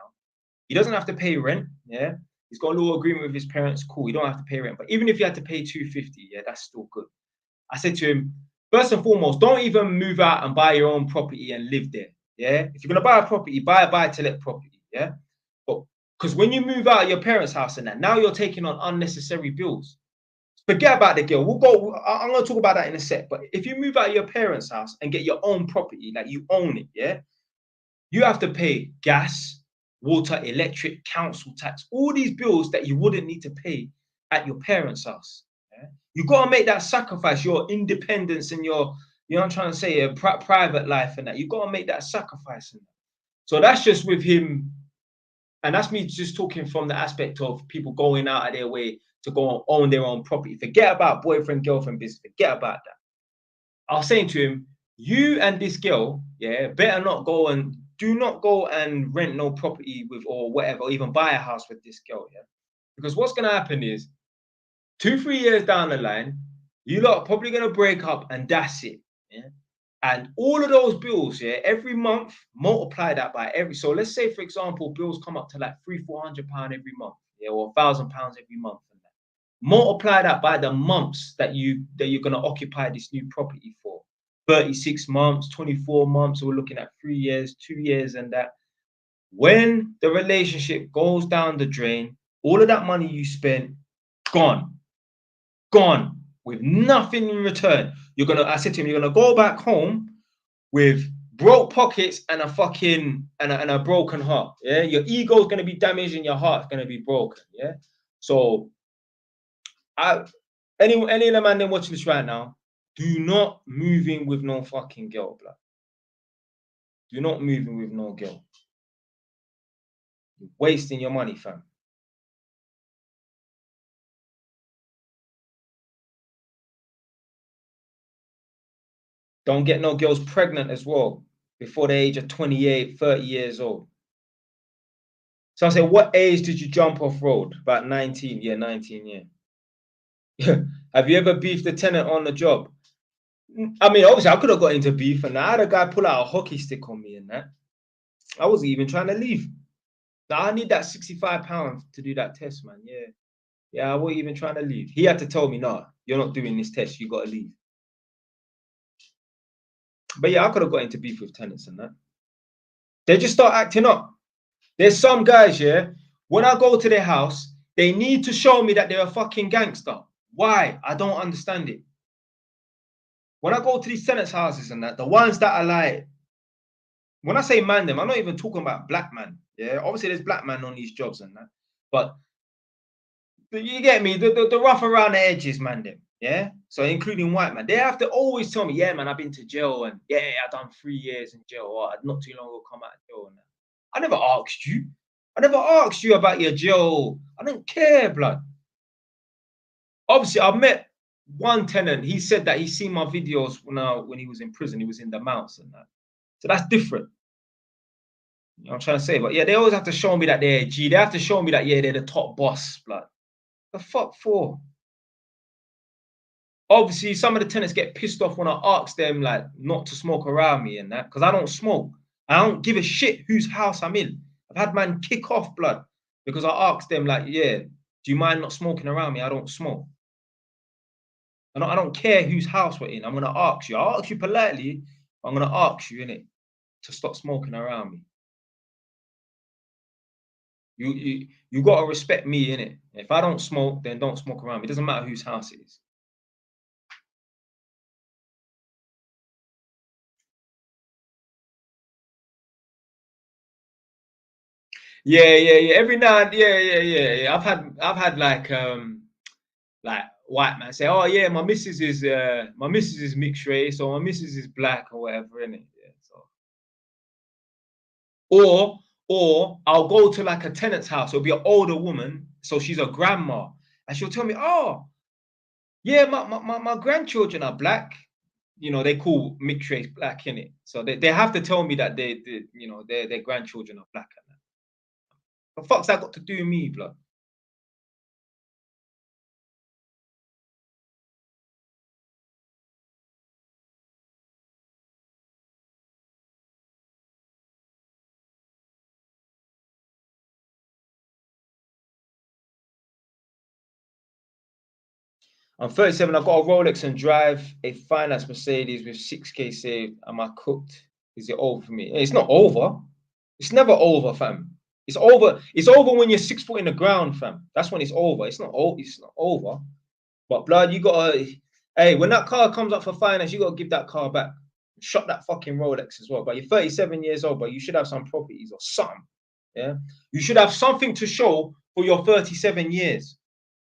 He doesn't have to pay rent. Yeah, he's got a little agreement with his parents. Cool, you don't have to pay rent. But even if you had to pay 250, yeah, that's still good. I said to him, first and foremost, don't even move out and buy your own property and live there. Yeah, if you're gonna buy a property, buy a buy-to-let property. Yeah, but because when you move out of your parents' house and that, now you're taking on unnecessary bills. Forget about the girl. I'm going to talk about that in a sec. But if you move out of your parents' house and get your own property, like you own it, yeah, you have to pay gas, water, electric, council tax, all these bills that you wouldn't need to pay at your parents' house. Yeah? You got to make that sacrifice, your independence and your, you know what I'm trying to say, a private life and that. You got to make that sacrifice. So that's just with him. And that's me just talking from the aspect of people going out of their way to go and own their own property. Forget about boyfriend, girlfriend business. Forget about that. I was saying to him, you and this girl, yeah, better not go and do not go and rent no property with or whatever, or even buy a house with this girl, yeah. Because what's gonna happen is 2-3 years down the line, you lot are probably gonna break up and that's it. Yeah. And all of those bills, yeah, every month, multiply that by every. So let's say, for example, bills come up to like £300-400 every month, yeah, or £1,000 every month. And that. Multiply that by the months that you're gonna occupy this new property for. 36 months, 24 months. So we're looking at 3 years, 2 years, and that. When the relationship goes down the drain, all of that money you spent, gone, gone with nothing in return. I said to him, you're gonna go back home with broke pockets and a fucking and a broken heart. Yeah, your ego is gonna be damaged and your heart's gonna be broken. Yeah. So any of the man then watching this right now, do not move in with no fucking girl, blood. Do not move in with no girl. You're wasting your money, fam. Don't get no girls pregnant as well before the age of 28, 30 years old. So I said, what age did you jump off road? About 19. Yeah, 19, yeah. Have you ever beefed the tenant on the job? I mean, obviously, I could have got into beef, and I had a guy pull out a hockey stick on me and that. I wasn't even trying to leave. Now, I need that £65 to do that test, man. Yeah. Yeah, I wasn't even trying to leave. He had to tell me, no, you're not doing this test. You got to leave. But yeah, I could have got into beef with tenants and that. They just start acting up. There's some guys, yeah, when I go to their house, they need to show me that they're a fucking gangster. Why? I don't understand it. When I go to these tenants' houses and that, the ones that are like, when I say man them, I'm not even talking about black man. Yeah, obviously there's black man on these jobs and that, but you get me, the rough around the edges, man them. Yeah, so including white man, they have to always tell me, yeah, man, I've been to jail and yeah, I've done 3 years in jail, or not too long ago come out of jail and that. I never asked you. I never asked you about your jail. I don't care, blood. Obviously, I met one tenant. He said that he's seen my videos when he was in prison. He was in the mounts and that. So that's different. You know what I'm trying to say? But yeah, they always have to show me that they're a G. They have to show me that, yeah, they're the top boss, blood. The fuck for? Obviously, some of the tenants get pissed off when I ask them like not to smoke around me and that, because I don't smoke. I don't give a shit whose house I'm in. I've had man kick off, blood, because I asked them like, yeah, do you mind not smoking around me? I don't smoke. I don't care whose house we're in. I'm gonna ask you. I'll ask you politely. I'm gonna ask you, innit, to stop smoking around me. You gotta respect me, innit? If I don't smoke, then don't smoke around me. It doesn't matter whose house it is. Yeah. Every now and yeah. I've had like white man say, oh yeah, my missus is mixed race, or my missus is black or whatever, innit? Yeah. So or I'll go to like a tenant's house. It'll be an older woman, so she's a grandma, and she'll tell me, oh yeah, my grandchildren are black. You know, they call mixed race black in it. So they have to tell me that they you know, their grandchildren are black. And that. The fuck's that got to do with me, blood? I'm 37. I've got a Rolex and drive a finance Mercedes with 6K saved. Am I cooked? Is it over for me? It's not over. It's never over, fam. It's over. It's over when you're 6 foot in the ground, fam. That's when it's over. It's not over. It's not over. But blood, you gotta. Hey, when that car comes up for finance, you gotta give that car back. Shut that fucking Rolex as well. But you're 37 years old, but you should have some properties or something. Yeah, you should have something to show for your 37 years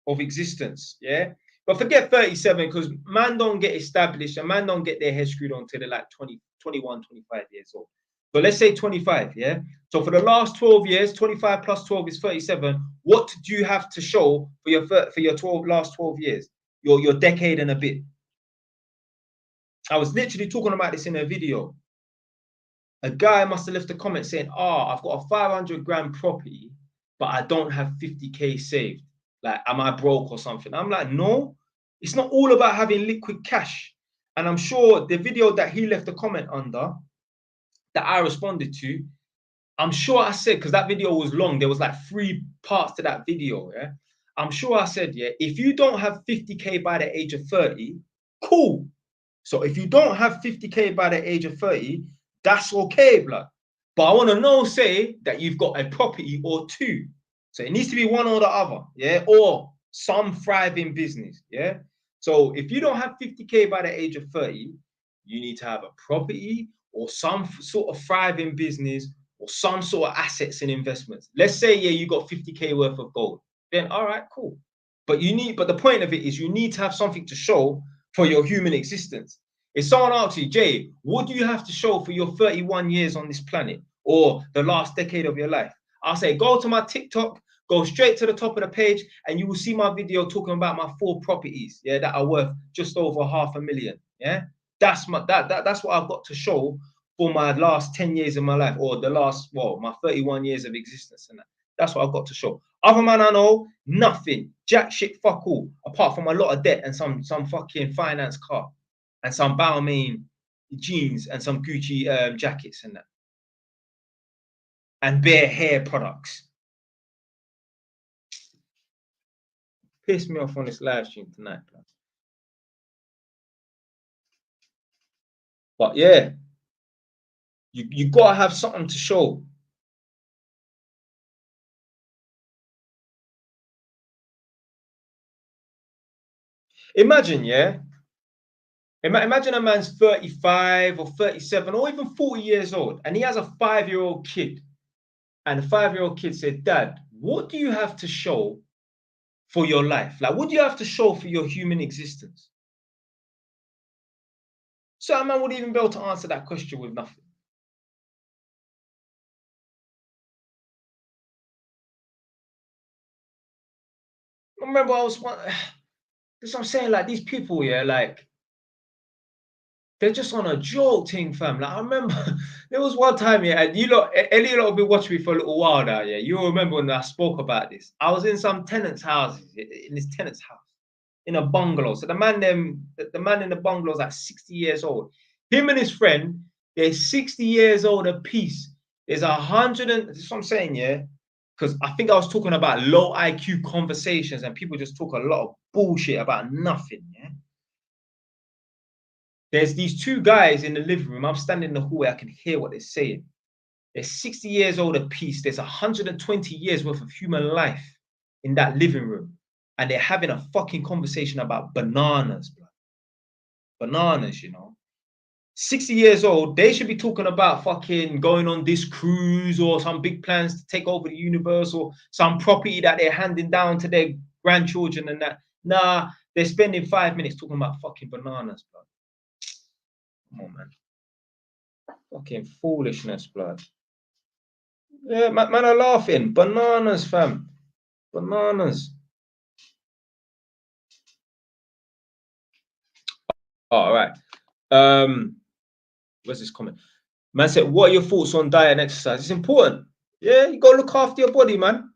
of existence. Yeah, but forget 37 because man don't get established and man don't get their head screwed on until they're like 20, 21, 25 years old. So let's say 25. Yeah. So for the last 12 years, 25 plus 12 is 37. What do you have to show for your last 12 years? Your decade and a bit. I was literally talking about this in a video. A guy must have left a comment saying, "Oh, I've got a 500 grand property, but I don't have 50K saved. Like, am I broke or something?" I'm like, no, it's not all about having liquid cash. And I'm sure the video that he left a comment under that I responded to, I'm sure I said, because that video was long, there was like 3 parts to that video. Yeah, I'm sure I said, yeah, if you don't have 50K by the age of 30, cool. So if you don't have 50K by the age of 30, that's okay, blood. But I want to know, say that you've got a property or 2. So it needs to be one or the other, yeah, or some thriving business, yeah. So if you don't have 50K by the age of 30, you need to have a property or some sort of thriving business or some sort of assets and investments. Let's say, yeah, you got 50K worth of gold. Then all right, cool. But the point of it is you need to have something to show for your human existence. If someone asks you, Jay, what do you have to show for your 31 years on this planet or the last decade of your life? I'll say, go to my TikTok, go straight to the top of the page, and you will see my video talking about my 4 properties, yeah, that are worth just over $500,000. Yeah, that's what I've got to show for my last 10 years of my life, or the last, well, my 31 years of existence, and that's what I've got to show. Other man I know, nothing, jack shit, fuck all, apart from a lot of debt and some fucking finance car and some Balmain jeans and some Gucci jackets and that, and bare hair products. Pissed me off on this live stream tonight, bro. But yeah, you gotta have something to show. Imagine, yeah. Imagine a man's 35 or 37 or even 40 years old, and he has a 5-year-old kid. And the 5-year-old kid said, "Dad, what do you have to show for your life? Like, what do you have to show for your human existence?" So a man wouldn't even be able to answer that question with nothing. I remember that's what I'm saying. Like, these people, yeah, like, they're just on a joke thing, fam. Like, I remember there was one time, yeah, and any lot have been watching me for a little while now, yeah. You'll remember when I spoke about this. I was in some tenant's houses, in this tenant's house, in a bungalow. So the man in the bungalow is like 60 years old. Him and his friend, they're 60 years old apiece. There's 100 and that's what I'm saying, yeah. Because I think I was talking about low IQ conversations and people just talk a lot of bullshit about nothing, yeah. There's these two guys in the living room. I'm standing in the hallway. I can hear what they're saying. They're 60 years old apiece. There's 120 years worth of human life in that living room. And they're having a fucking conversation about bananas, bro. Bananas, you know. 60 years old, they should be talking about fucking going on this cruise or some big plans to take over the universe or some property that they're handing down to their grandchildren and that. Nah, they're spending 5 minutes talking about fucking bananas, bro. Come on, man. Fucking foolishness, blood. Yeah, man are laughing. Bananas, fam. Bananas. All right. Where's this comment? Man said, what are your thoughts on diet and exercise? It's important. Yeah, you gotta look after your body, man.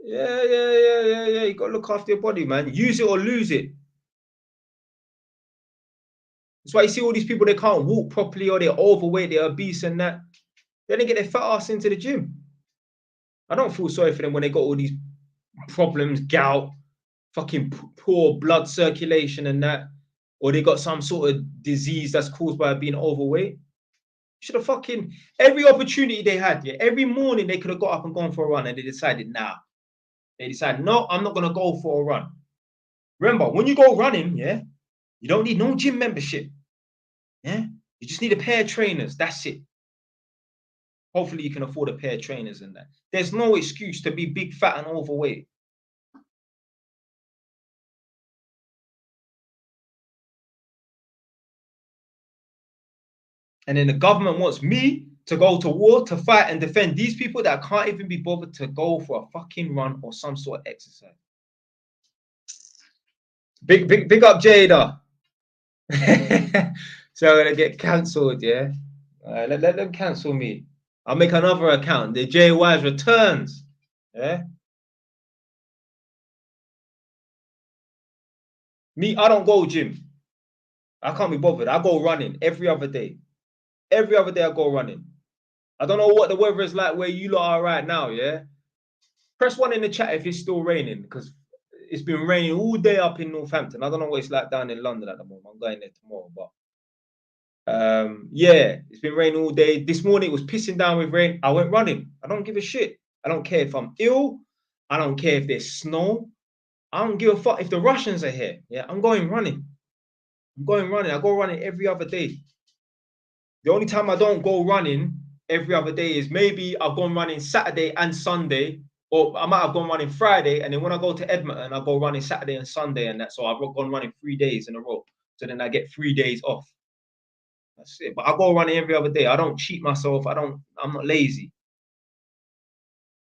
Yeah. You gotta look after your body, man. Use it or lose it. That's why you see all these people, they can't walk properly or they're overweight, they're obese and that. They didn't get their fat ass into the gym. I don't feel sorry for them when they got all these problems, gout, fucking poor blood circulation and that, or they got some sort of disease that's caused by being overweight. Should have fucking, every opportunity they had, yeah, every morning they could have got up and gone for a run and they decided, nah. They decided, no, I'm not going to go for a run. Remember, when you go running, yeah, you don't need no gym membership. Yeah, you just need a pair of trainers. That's it. Hopefully you can afford a pair of trainers and that. There's no excuse to be big, fat and overweight. And then the government wants me to go to war to fight and defend these people that can't even be bothered to go for a fucking run or some sort of exercise. Big up Jada. So I'm gonna get cancelled, yeah. Let them cancel me. I'll make another account. The JY's returns. Yeah. Me, I don't go gym. I can't be bothered. I go running every other day. Every other day I go running. I don't know what the weather is like where you lot are right now, yeah? Press 1 in the chat if it's still raining, because it's been raining all day up in Northampton. I don't know what it's like down in London at the moment. I'm going there tomorrow, but yeah, it's been raining all day. This morning it was pissing down with rain. I went running. I don't give a shit. I don't care if I'm ill. I don't care if there's snow. I don't give a fuck if the Russians are here. Yeah, I'm going running. I'm going running. I go running every other day. The only time I don't go running every other day is maybe I've gone running Saturday and Sunday, or I might have gone running Friday, and then when I go to Edmonton, I'll go running Saturday and Sunday and that. So I've gone running 3 days in a row. So then I get 3 days off. That's it. But I go running every other day. I don't cheat myself. I'm not lazy.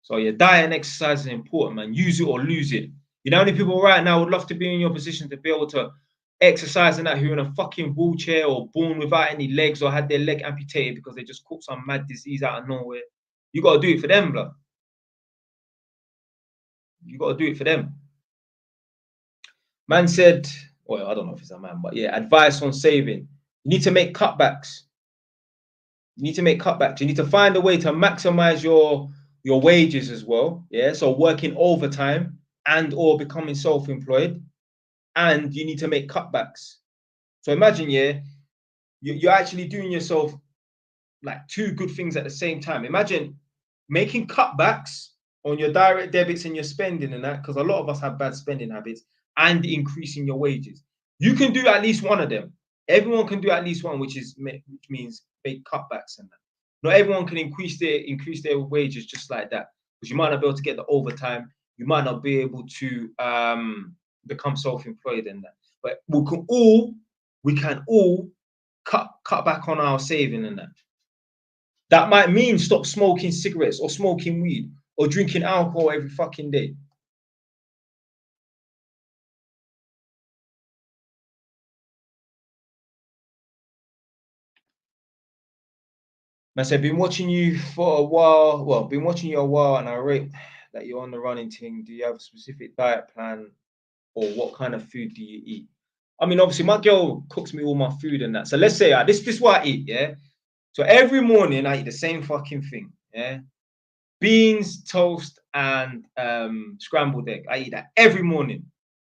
So yeah, diet and exercise is important, man. Use it or lose it. You know how many people right now would love to be in your position to be able to exercise and that, who are in a fucking wheelchair or born without any legs or had their leg amputated because they just caught some mad disease out of nowhere. You got to do it for them, bro. You got to do it for them. Man said, well, I don't know if it's a man, but yeah, advice on saving. You need to make cutbacks. You need to make cutbacks. You need to find a way to maximize your wages as well. Yeah, so working overtime and or becoming self-employed, and you need to make cutbacks. So imagine, yeah, you're actually doing yourself like 2 good things at the same time. Imagine making cutbacks on your direct debits and your spending and that, because a lot of us have bad spending habits, and increasing your wages. You can do at least one of them. Everyone can do at least one, which means make cutbacks and that. Not everyone can increase their wages just like that, because you might not be able to get the overtime. You might not be able to become self-employed and that. But we can all cut back on our saving and that. That might mean stop smoking cigarettes or smoking weed or drinking alcohol every fucking day. I said, been watching you for a while. Well, been watching you a while, and I rate that you're on the running thing. Do you have a specific diet plan, or what kind of food do you eat? I mean, obviously, my girl cooks me all my food and that. So let's say this is what I eat, yeah. So every morning I eat the same fucking thing, yeah. Beans, toast, and scrambled egg. I eat that every morning.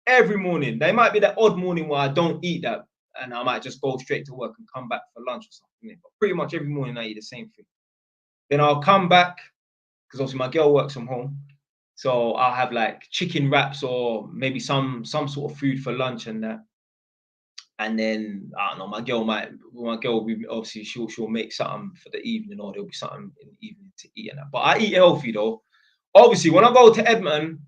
Every morning. There might be that odd morning where I don't eat that. and I might just go straight to work and come back for lunch or something. But pretty much every morning I eat the same thing. Then I'll come back because obviously my girl works from home, so I'll have like chicken wraps or maybe some sort of food for lunch and that. And then I don't know, my girl will be, obviously she'll make something for the evening, or there'll be something in the evening to eat and that. But I eat healthy though. Obviously, when I go to Edmonton,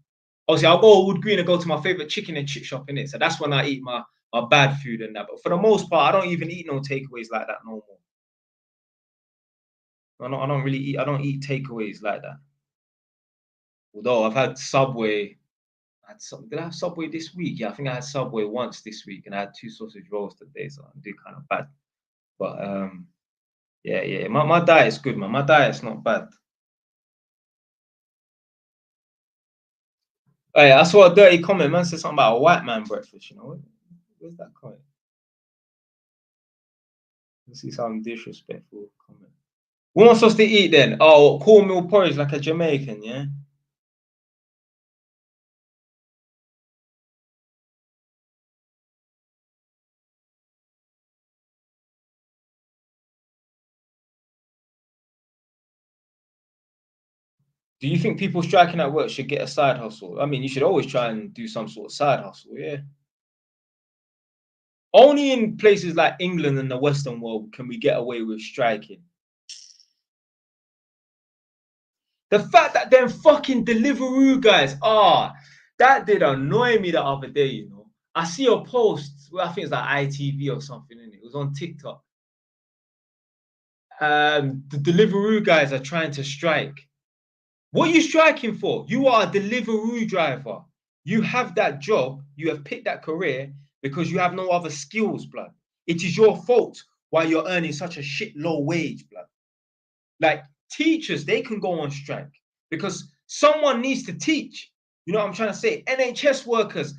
obviously I'll go to Wood Green and go to my favorite chicken and chip shop in it. So that's when I eat my bad food and that. But for the most part, I don't even eat no takeaways like that no more. I don't really eat. I don't eat takeaways like that. Although I've had Subway. Did I have Subway this week? Yeah, I think I had Subway once this week, and I had 2 sausage rolls today, so I do kind of bad. But yeah, my diet's good, man. My diet's not bad. Hey, I saw a dirty comment. Man said something about a white man breakfast. You know, where's that comment? Let's see some disrespectful comment. What am I supposed to eat then? Oh, cornmeal porridge like a Jamaican, yeah? Do you think people striking at work should get a side hustle? I mean, you should always try and do some sort of side hustle, yeah. Only in places like England and the Western world can we get away with striking. The fact that them fucking Deliveroo guys, that did annoy me the other day, you know. I see a post, well, I think it's like ITV or something, and it was on TikTok. The Deliveroo guys are trying to strike. What are you striking for? You are a Deliveroo driver. You have that job. You have picked that career because you have no other skills, blood. It is your fault why you're earning such a shit low wage, blood. Like teachers, they can go on strike because someone needs to teach. You know what I'm trying to say? NHS workers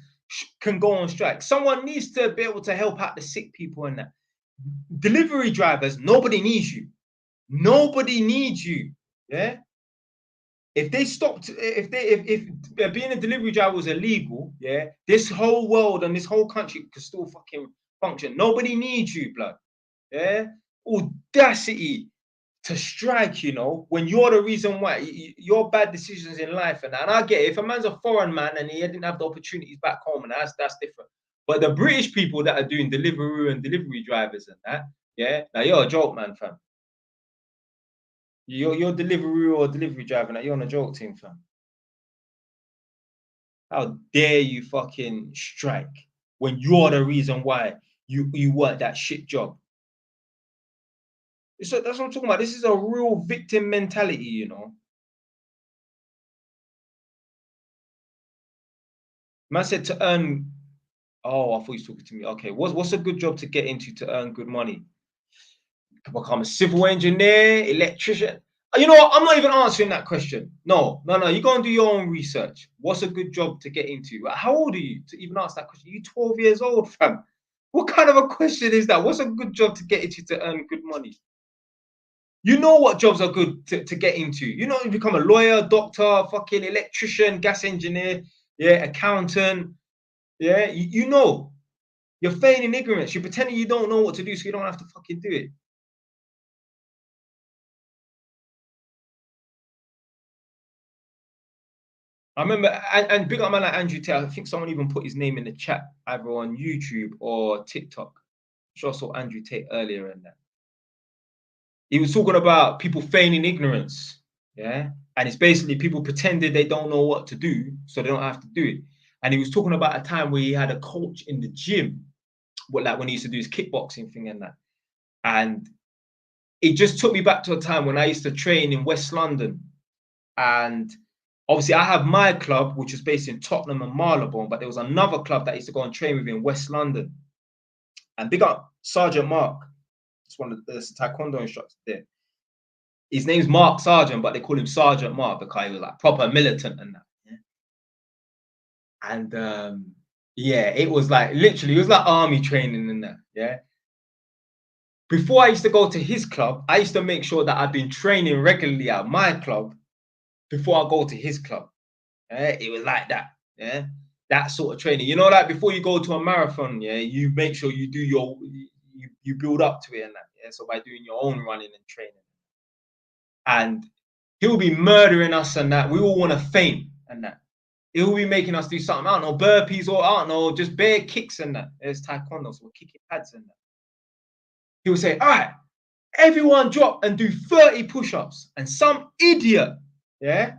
can go on strike. Someone needs to be able to help out the sick people and that. Delivery drivers, nobody needs you. Nobody needs you. Yeah. If they stopped, if being a delivery driver was illegal, yeah, this whole world and this whole country could still fucking function. Nobody needs you, blood. Yeah. Audacity to strike, you know, when you're the reason why your bad decisions in life and that. And I get it. If a man's a foreign man and he didn't have the opportunities back home, and that's different. But the British people that are doing Deliveroo and delivery drivers and that, yeah, now you're a joke, man, fam. You're Deliveroo or delivery driver, now you're on a joke team, fam. How dare you fucking strike when you're the reason why you work that shit job? So that's what I'm talking about. This is a real victim mentality, you know. Man said to earn. Oh, I thought he was talking to me. Okay, what's a good job to get into to earn good money? Become a civil engineer, electrician. You know what? I'm not even answering that question. No. You go and do your own research. What's a good job to get into? How old are you to even ask that question? You 12 years old, fam. What kind of a question is that? What's a good job to get into to earn good money? You know what jobs are good to get into. You know, you become a lawyer, doctor, fucking electrician, gas engineer, yeah, accountant. Yeah, you know. You're feigning ignorance. You're pretending you don't know what to do so you don't have to fucking do it. I remember, and big up man like Andrew Tate. I think someone even put his name in the chat, either on YouTube or TikTok. I'm sure I saw Andrew Tate earlier in that. He was talking about people feigning ignorance, yeah? And it's basically people pretending they don't know what to do so they don't have to do it. And he was talking about a time where he had a coach in the gym, like when he used to do his kickboxing thing and that. And it just took me back to a time when I used to train in West London. And obviously I have my club, which is based in Tottenham and Marylebone, but there was another club that I used to go and train with in West London. And big up Sergeant Mark. It's one of the taekwondo instructors there. His name's Mark Sargent, but they call him Sergeant Mark because he was like proper militant and that. Yeah? And yeah, it was like literally, it was like army training and that. Yeah. Before I used to go to his club, I used to make sure that I've been training regularly at my club before I go to his club. Yeah? It was like that. Yeah. That sort of training. You know, like before you go to a marathon, yeah, you make sure you do you build up to it and that. Yeah. So by doing your own running and training. And he'll be murdering us and that. We all want to faint and that. He'll be making us do something. I don't know, burpees or I don't know, just bare kicks and that. There's taekwondo, so we're kicking pads and that. He'll say, all right, everyone drop and do 30 push-ups. And some idiot, yeah,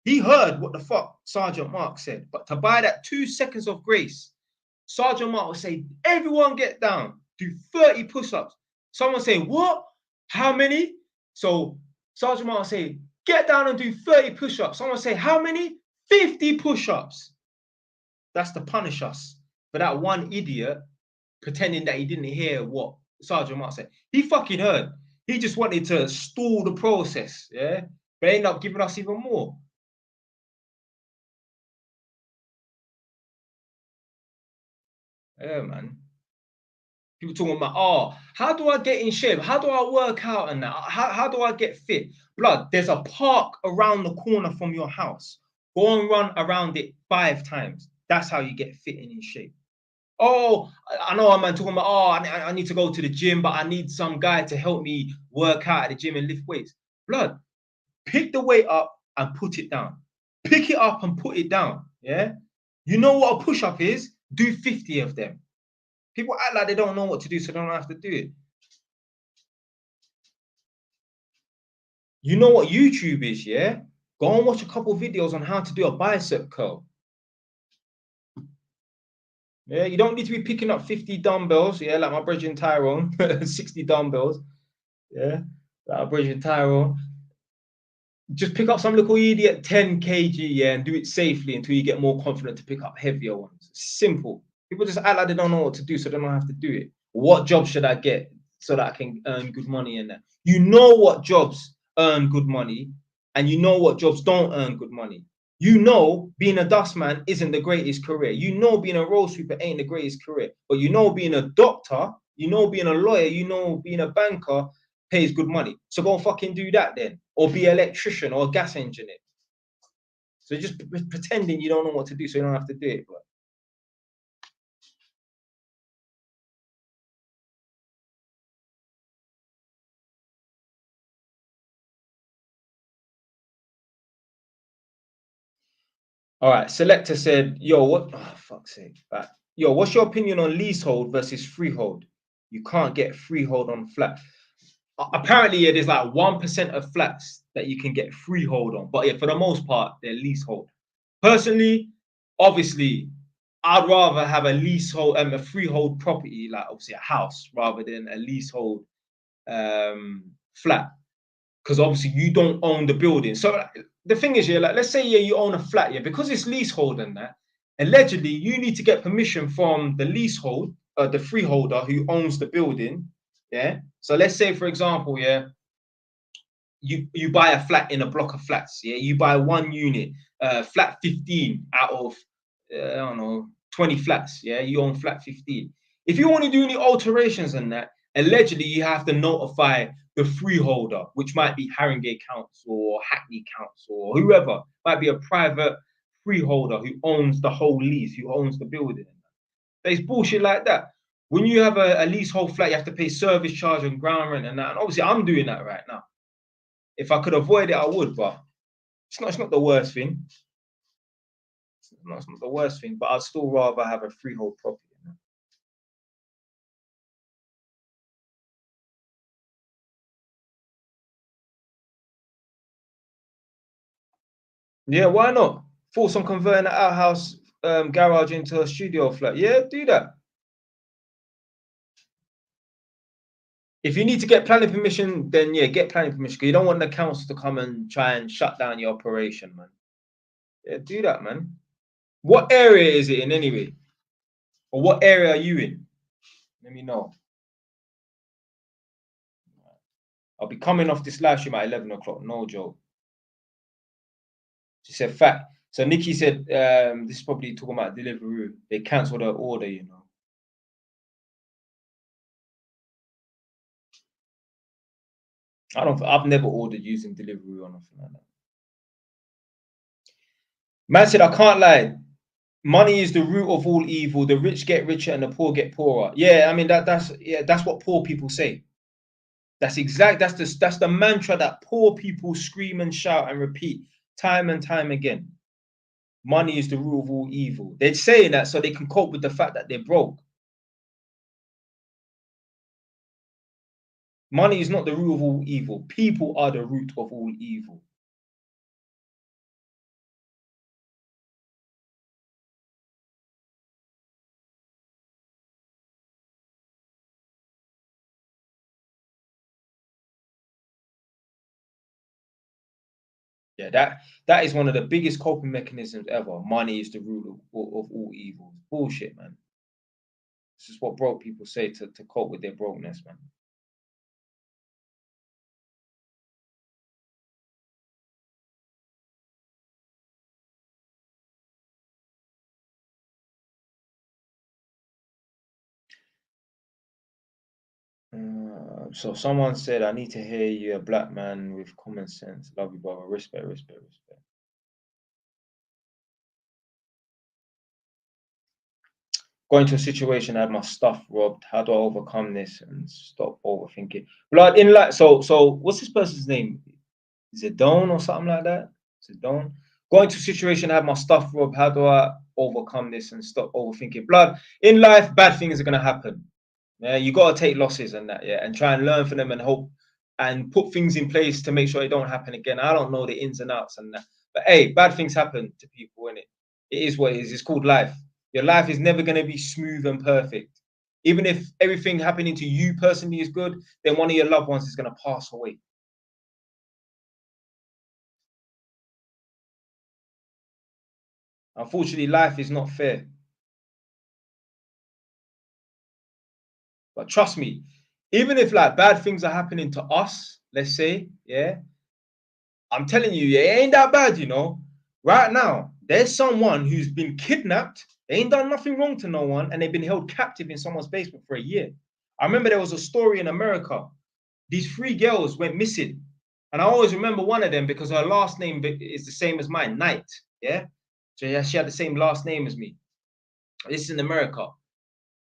he heard what the fuck Sergeant Mark said. But to buy that 2 seconds of grace, Sergeant Mark will say, everyone get down, do 30 push-ups. Someone say, what? How many? So Sergeant Mark will say, get down and do 30 push-ups. Someone say, how many? 50 push-ups. That's to punish us for that one idiot pretending that he didn't hear what Sergeant Mark said. He fucking heard. He just wanted to stall the process, yeah? But ended up giving us even more. Yeah, man. People talking about, oh, how do I get in shape? How do I work out and that? How do I get fit? Blood, there's a park around the corner from your house. Go and run around it 5 times. That's how you get fit and in shape. Oh, I know a man talking about, oh, I need to go to the gym, but I need some guy to help me work out at the gym and lift weights. Blood, pick the weight up and put it down. Pick it up and put it down. Yeah. You know what a push-up is? Do 50 of them. People act like they don't know what to do, so they don't have to do it. You know what YouTube is, yeah? Go and watch a couple videos on how to do a bicep curl. Yeah, you don't need to be picking up 50 dumbbells, yeah, like my brother Tyrone, 60 dumbbells. Yeah, like my brother Tyrone. Just pick up some little idiot 10 kg, yeah, and do it safely until you get more confident to pick up heavier ones. Simple. People just act like they don't know what to do, so they don't have to do it. What job should I get so that I can earn good money in that? You know what jobs earn good money, and you know what jobs don't earn good money. You know being a dustman isn't the greatest career. You know being a road sweeper ain't the greatest career. But you know being a doctor, you know being a lawyer, you know being a banker pays good money. So go fucking do that then. Or be an electrician or a gas engineer. So just pretending you don't know what to do so you don't have to do it. But all right, Selector said, yo, what? Oh, fuck's sake. Right. Yo, what's your opinion on leasehold versus freehold? You can't get freehold on flat. Apparently, yeah, there's like 1% of flats that you can get freehold on. But yeah, for the most part, they're leasehold. Personally, obviously, I'd rather have a leasehold and a freehold property, like obviously a house, rather than a leasehold flat. Because obviously you don't own the building. So the thing is, yeah, like let's say yeah, you own a flat, yeah, because it's leasehold and that, allegedly you need to get permission from the leasehold, the freeholder who owns the building. Yeah. So let's say, for example, yeah, you buy a flat in a block of flats. Yeah, you buy one unit, flat 15 out of I don't know 20 flats. Yeah, you own flat 15. If you want to do any alterations on that, allegedly you have to notify the freeholder, which might be Haringey Council or Hackney Council or whoever. Might be a private freeholder who owns the whole lease, who owns the building. There's bullshit like that. When you have a leasehold flat, you have to pay service charge and ground rent and that. And obviously, I'm doing that right now. If I could avoid it, I would, but it's not the worst thing. It's not the worst thing, but I'd still rather have a freehold property. Yeah, why not? Force on converting an outhouse garage into a studio flat. Yeah, do that. If you need to get planning permission, then yeah, get planning permission. Because you don't want the council to come and try and shut down your operation, man. Yeah, do that, man. What area is it in anyway? Or what area are you in? Let me know. I'll be coming off this live stream at 11 o'clock. No joke. She said, fact. So Nikki said, this is probably talking about Deliveroo. They cancelled her order, you know. I've never ordered using Deliveroo or nothing like that. Man said, I can't lie. Money is the root of all evil. The rich get richer and the poor get poorer. Yeah, I mean that's what poor people say. That's the mantra that poor people scream and shout and repeat time and time again. Money is the root of all evil. They're saying that so they can cope with the fact that they're broke. Money is not the root of all evil. People are the root of all evil. Yeah, that is one of the biggest coping mechanisms ever. Money is the root of all evil. Bullshit, man. This is what broke people say to cope with their brokenness, man. So someone said, I need to hear you, a black man with common sense. Love you, brother. Respect, respect, respect. Going to a situation, I had my stuff robbed. How do I overcome this and stop overthinking? Blood in like so what's this person's name? Zidane or something like that? Zidane. Going to a situation, I had my stuff robbed. How do I overcome this and stop overthinking? Blood in life, bad things are gonna happen. Yeah, you gotta take losses and that, yeah, and try and learn from them and hope and put things in place to make sure it don't happen again. I don't know the ins and outs and that, but hey, bad things happen to people, and it is what it is. It's called life. Your life is never gonna be smooth and perfect. Even if everything happening to you personally is good, then one of your loved ones is gonna pass away. Unfortunately, life is not fair. But trust me, even if like bad things are happening to us, let's say, yeah, I'm telling you, yeah, it ain't that bad, you know. Right now, there's someone who's been kidnapped. They ain't done nothing wrong to no one, and they've been held captive in someone's basement for a year. I remember there was a story in America. These three girls went missing, and I always remember one of them because her last name is the same as mine, Knight. Yeah, so yeah, she had the same last name as me. This is in America.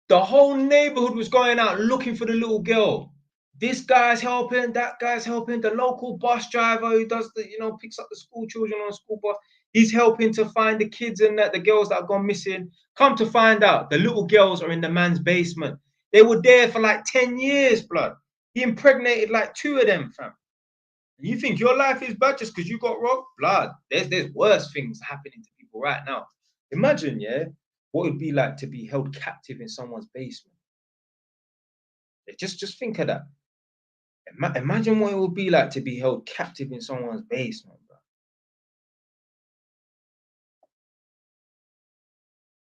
The whole neighborhood was going out looking for the little girl. This guy's helping, that guy's helping. The local bus driver who does the, picks up the school children on a school bus, he's helping to find the kids and that the girls that have gone missing. Come to find out, the little girls are in the man's basement. They were there for like 10 years, blood. He impregnated like two of them, fam. You think your life is bad just because you got robbed? Blood. There's worse things happening to people right now. Imagine, yeah, what it would be like to be held captive in someone's basement. Just think of that. Imagine what it would be like to be held captive in someone's basement, bro.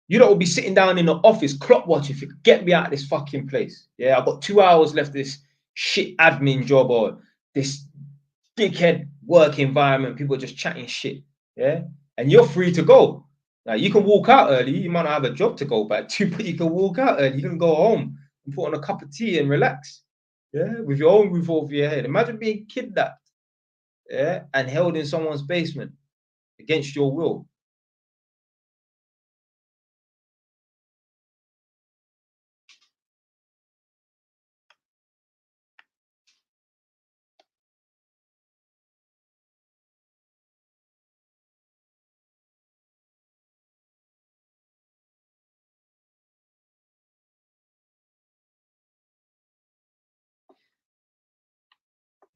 You don't be sitting down in the office, clock watching, if you could get me out of this fucking place. Yeah, I've got 2 hours left of this shit admin job or this dickhead work environment. People are just chatting shit. Yeah. And you're free to go. Now you can walk out early. You might not have a job to go back to, but you can walk out early. You can go home and put on a cup of tea and relax. Yeah, with your own roof over your head. Imagine being kidnapped, yeah, and held in someone's basement against your will.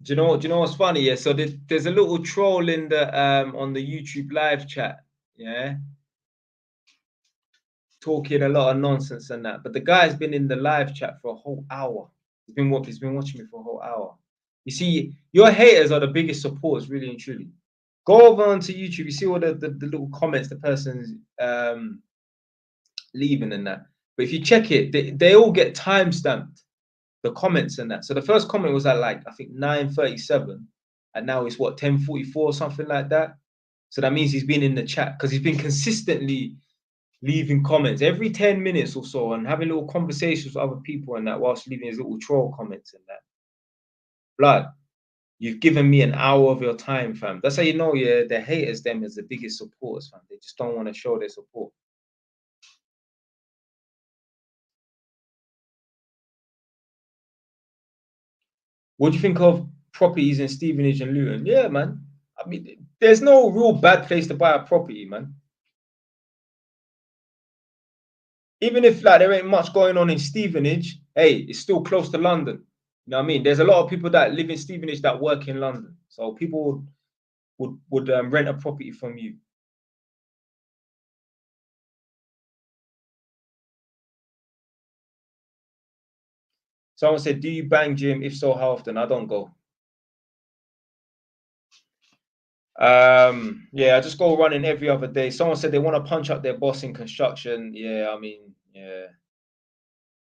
Do you know what's funny? Yeah, so there's a little troll in the on the YouTube live chat, yeah, talking a lot of nonsense and that. But the guy's been in the live chat for a whole hour. He's been watching me for a whole hour. You see, your haters are the biggest supporters, really and truly. Go over onto YouTube, you see all the little comments the person's leaving and that. But if you check it, they all get time stamped, the comments and that. So the first comment was at like I think 9:37, and now it's what 10:44 something like that. So that means he's been in the chat because he's been consistently leaving comments every 10 minutes or so and having little conversations with other people and that whilst leaving his little troll comments and that. Blood, you've given me an hour of your time, fam. That's how you know, yeah, the haters them is the biggest supporters, fam. They just don't want to show their support. What do you think of properties in Stevenage and Luton? Yeah, man. I mean, there's no real bad place to buy a property, man. Even if like there ain't much going on in Stevenage, hey, it's still close to London. You know what I mean? There's a lot of people that live in Stevenage that work in London, so people would rent a property from you. Someone said, "Do you bang gym? If so, how often?" I don't go. Yeah, I just go running every other day. Someone said they want to punch up their boss in construction. Yeah, I mean, yeah.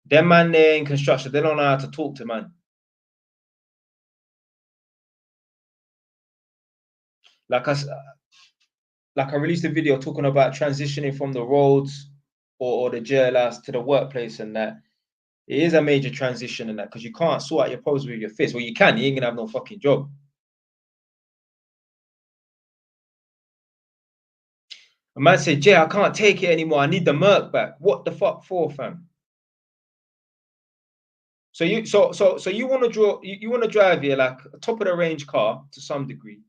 Them man there in construction, they don't know how to talk to man. Like I released a video talking about transitioning from the roads or the jailhouse to the workplace, and that it is a major transition in that, because you can't sort out your problems with your fist. Well, you can, you ain't gonna have no fucking job. A man said, "Jay, I can't take it anymore. I need the Merc back." What the fuck for, fam? So you want to you want to drive here like a top of the range car to some degree.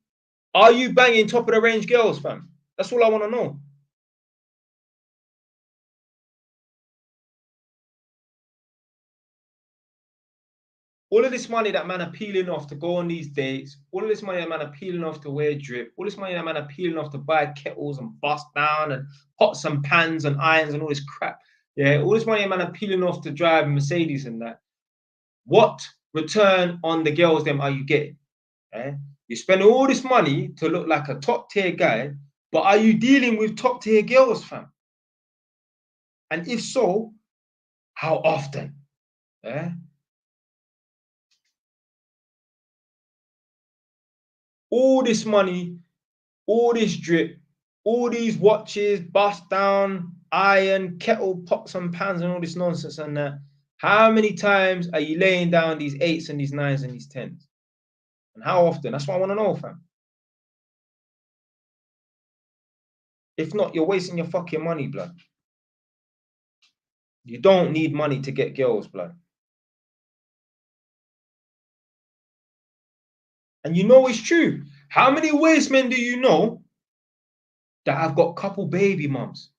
Are you banging top of the range girls, fam? That's all I want to know. All of this money that man are peeling off to go on these dates, all of this money that man are peeling off to wear drip, all this money that man are peeling off to buy kettles and bust down and pots and pans and irons and all this crap. Yeah, all this money that man are peeling off to drive Mercedes and that. What return on the girls them are you getting? Eh? You spend all this money to look like a top tier guy, but are you dealing with top tier girls, fam? And if so, how often? Eh? All this money, all this drip, all these watches, bust down, iron, kettle, pots and pans, and all this nonsense and that. How many times are you laying down these 8s and these 9s and these 10s? And how often? That's what I want to know, fam. If not, you're wasting your fucking money, blood. You don't need money to get girls, blood. And you know it's true. How many waste men do you know that have got couple baby mums?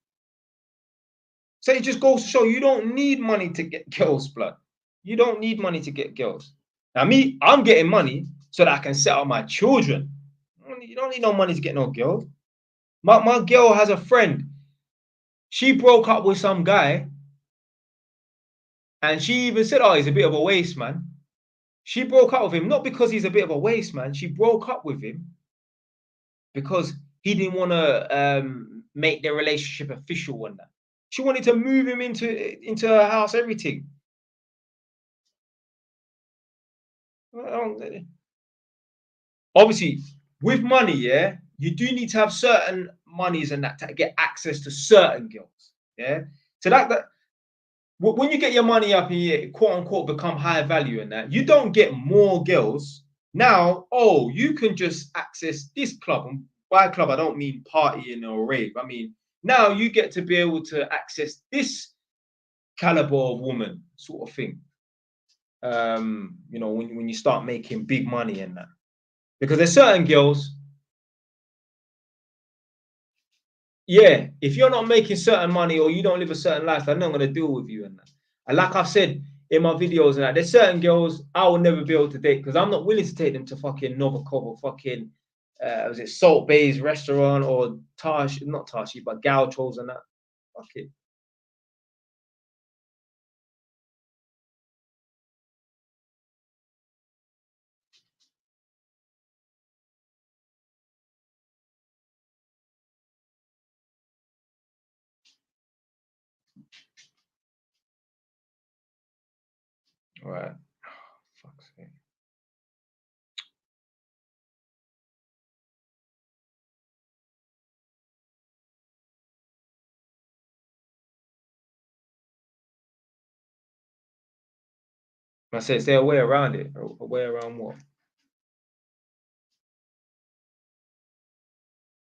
So it just goes to show you don't need money to get girls, blood. You don't need money to get girls. Now, me, I'm getting money so that I can set up my children. You don't need no money to get no girls. My girl has a friend. She broke up with some guy, and she even said, "Oh, he's a bit of a waste man." She broke up with him not because he's a bit of a waste man. She broke up with him because he didn't want to make their relationship official and that. She wanted to move him into her house, everything. Obviously, with money, yeah, you do need to have certain monies and that to get access to certain girls. Yeah. So that when you get your money up and you quote unquote become high value and that, you don't get more girls. Now, oh, you can just access this club. And by club, I don't mean partying or rave. I mean, now you get to be able to access this caliber of woman, sort of thing. You know, when you start making big money and that. Because there's certain girls, yeah, if you're not making certain money or you don't live a certain life, I'm not going to deal with you and that. And like I've said in my videos and that, there's certain girls I will never be able to date because I'm not willing to take them to fucking Novikov or fucking, was it Salt Bay's restaurant or not Tashi, but Gauchos and that. Fuck it. All right. Fuck's sake. I said, is there a way around it? A way around what?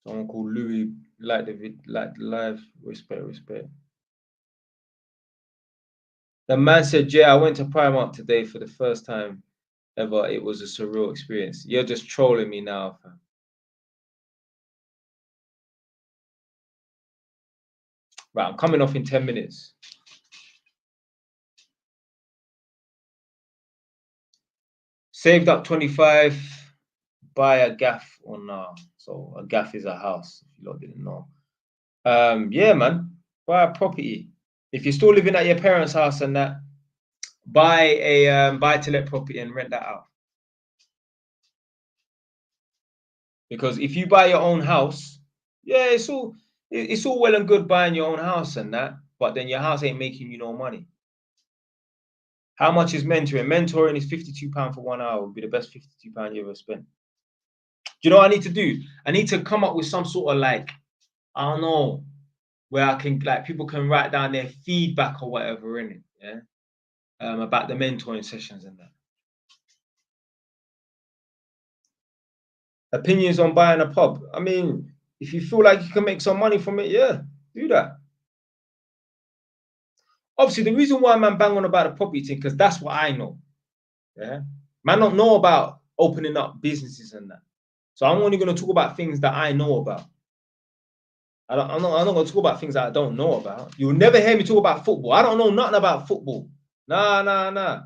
Someone called Louis, like the live, respect. The man said, "Yeah, I went to Primark today for the first time. ever. It was a surreal experience. You're just trolling me now, fam. Right, I'm coming off in 10 minutes. Saved up 25, buy a gaff or nah. So a gaff is a house, if you lot didn't know. Yeah, man, buy a property. If you're still living at your parents' house and that, buy a buy-to-let property and rent that out. Because if you buy your own house, yeah, it's all well and good buying your own house and that, but then your house ain't making you no money. How much is mentoring? Mentoring is £52 for 1 hour. Would be the best £52 you ever spent. Do you know what I need to do? I need to come up with some sort of like, I don't know, where I can like people can write down their feedback or whatever in it, yeah, about the mentoring sessions and that. Opinions on buying a pub. I mean, if you feel like you can make some money from it, yeah, do that. Obviously, the reason why man bang on about the property thing, because that's what I know. Yeah. Man don't know about opening up businesses and that. So I'm only going to talk about things that I know about. I'm not going to talk about things that I don't know about. You'll never hear me talk about football. I don't know nothing about football. Nah.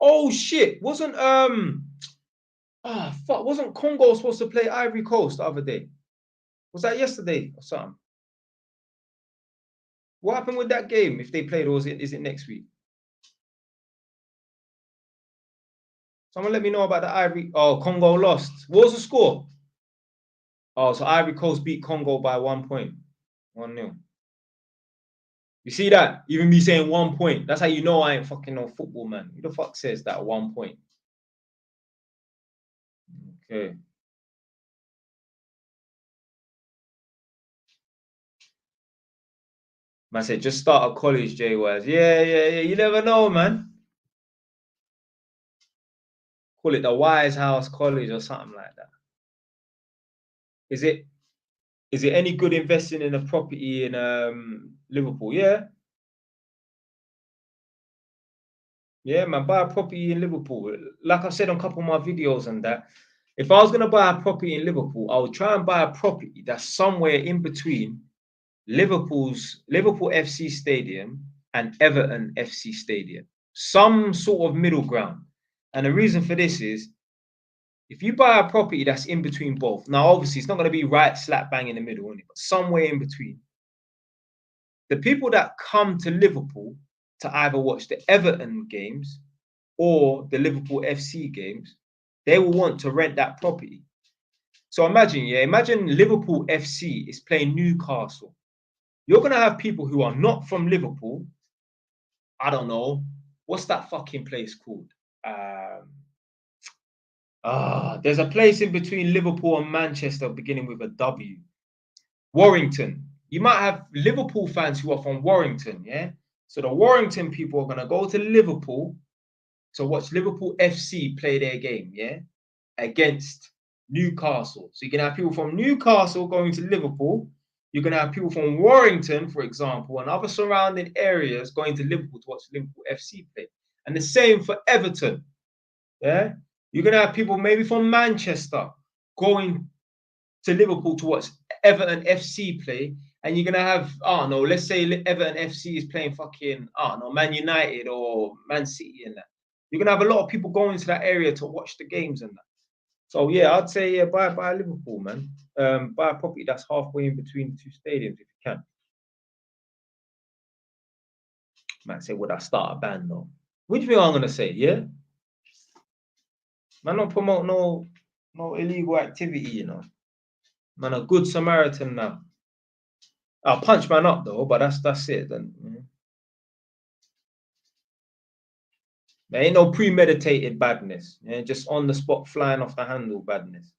Oh shit. Wasn't Congo supposed to play Ivory Coast the other day? Was that yesterday or something? What happened with that game if they played, or is it next week? Someone let me know about the Ivory. Oh, Congo lost. What was the score? Oh, so Ivory Coast beat Congo by 1 point. 1-0. You see that? Even me saying 1 point. That's how you know I ain't fucking no football, man. Who the fuck says that 1 point? Okay. Man said, just start a college, J-Wise. Yeah. You never know, man. Call it the Wise House College or something like that. Is it any good investing in a property in Liverpool? Yeah. Yeah, man, buy a property in Liverpool. Like I said on a couple of my videos and that, if I was going to buy a property in Liverpool, I would try and buy a property that's somewhere in between Liverpool FC Stadium and Everton FC Stadium. Some sort of middle ground. And the reason for this is, if you buy a property that's in between both, now obviously it's not going to be right slap bang in the middle, but somewhere in between. The people that come to Liverpool to either watch the Everton games or the Liverpool FC games, they will want to rent that property. So imagine Liverpool FC is playing Newcastle. You're going to have people who are not from Liverpool. I don't know. What's that fucking place called? There's a place in between Liverpool and Manchester beginning with a W. Warrington. You might have Liverpool fans who are from Warrington, yeah? So the Warrington people are going to go to Liverpool to watch Liverpool FC play their game, yeah? Against Newcastle. So you're going to have people from Newcastle going to Liverpool. You're going to have people from Warrington, for example, and other surrounding areas going to Liverpool to watch Liverpool FC play. And the same for Everton, yeah? You're going to have people maybe from Manchester going to Liverpool to watch Everton FC play, and you're going to have, I don't know, let's say Everton FC is playing fucking, I don't know, Man United or Man City and that. You're going to have a lot of people going to that area to watch the games and that. So, yeah, I'd say, yeah, buy Liverpool, man. Buy a property that's halfway in between the two stadiums if you can. Might say, would I start a band, though? What do you think I'm going to say, yeah? Man, don't promote no illegal activity, you know. Man, a good Samaritan now. I'll punch man up though, but that's it then. There ain't no premeditated badness. Yeah? Just on the spot, flying off the handle badness.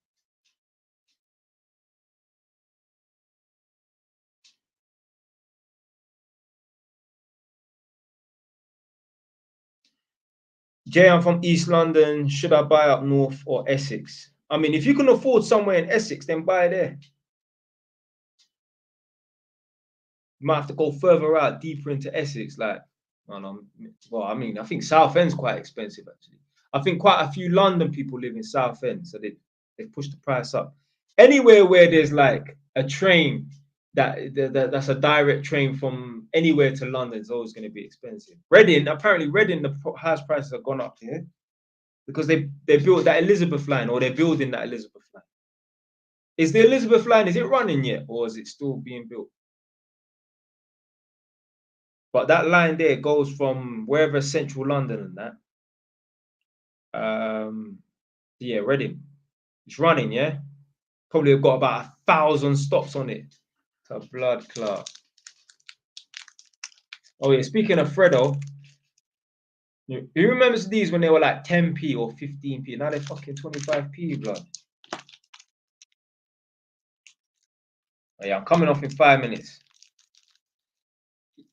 Jay, I'm from East London. Should I buy up north or Essex? I mean, if you can afford somewhere in Essex, then buy there. You might have to go further out, deeper into Essex. Like, I don't know. Well, I mean, I think South End's quite expensive actually. I think quite a few London people live in Southend, so they pushed the price up. Anywhere where there's like a train that's a direct train from anywhere to London is always going to be expensive. Reading, apparently Reading, the house prices have gone up here because they built that Elizabeth line, or they're building that Elizabeth line. Is the Elizabeth line, is it running yet, or is it still being built? But that line there goes from wherever central London and that. Yeah, Reading. It's running, yeah? Probably have got about 1,000 stops on it. It's a blood clot. Oh yeah, speaking of Fredo, you remembers these when they were like 10p or 15p? Now they're fucking 25p, blood. Oh, yeah, I'm coming off in 5 minutes.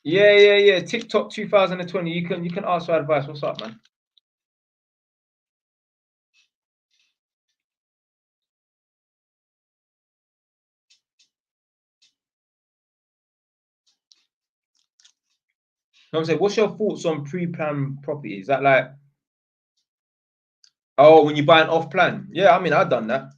Yeah. TikTok 2020. You can ask for advice. What's up, man? I'm saying, what's your thoughts on pre-planned property? Is that like, oh, when you buy an off-plan? Yeah, I mean, I've done that.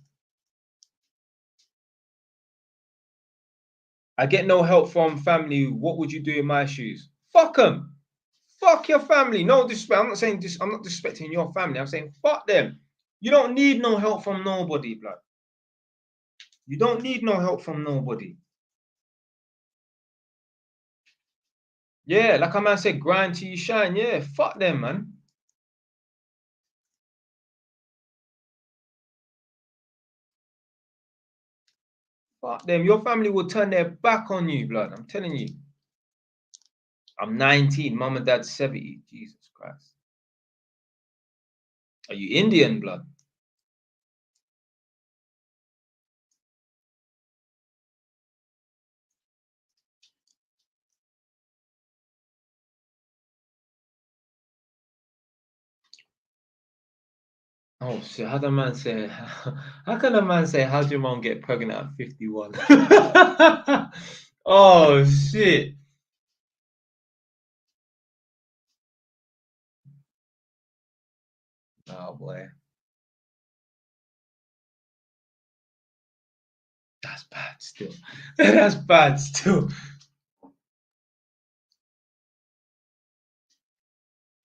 I get no help from family. What would you do in my shoes? Fuck them. Fuck your family. No disrespect. I'm not saying this. I'm not disrespecting your family. I'm saying fuck them. You don't need no help from nobody, blood. You don't need no help from nobody. Yeah, like a man said, grind till you shine. Yeah, fuck them, man. Fuck them. Your family will turn their back on you, blood. I'm telling you. I'm 19. Mum and dad's 70. Jesus Christ. Are you Indian, blood? Oh shit, how the man say, how can a man say, how'd your mom get pregnant at 51? Oh shit. Oh boy. That's bad still. That's bad still.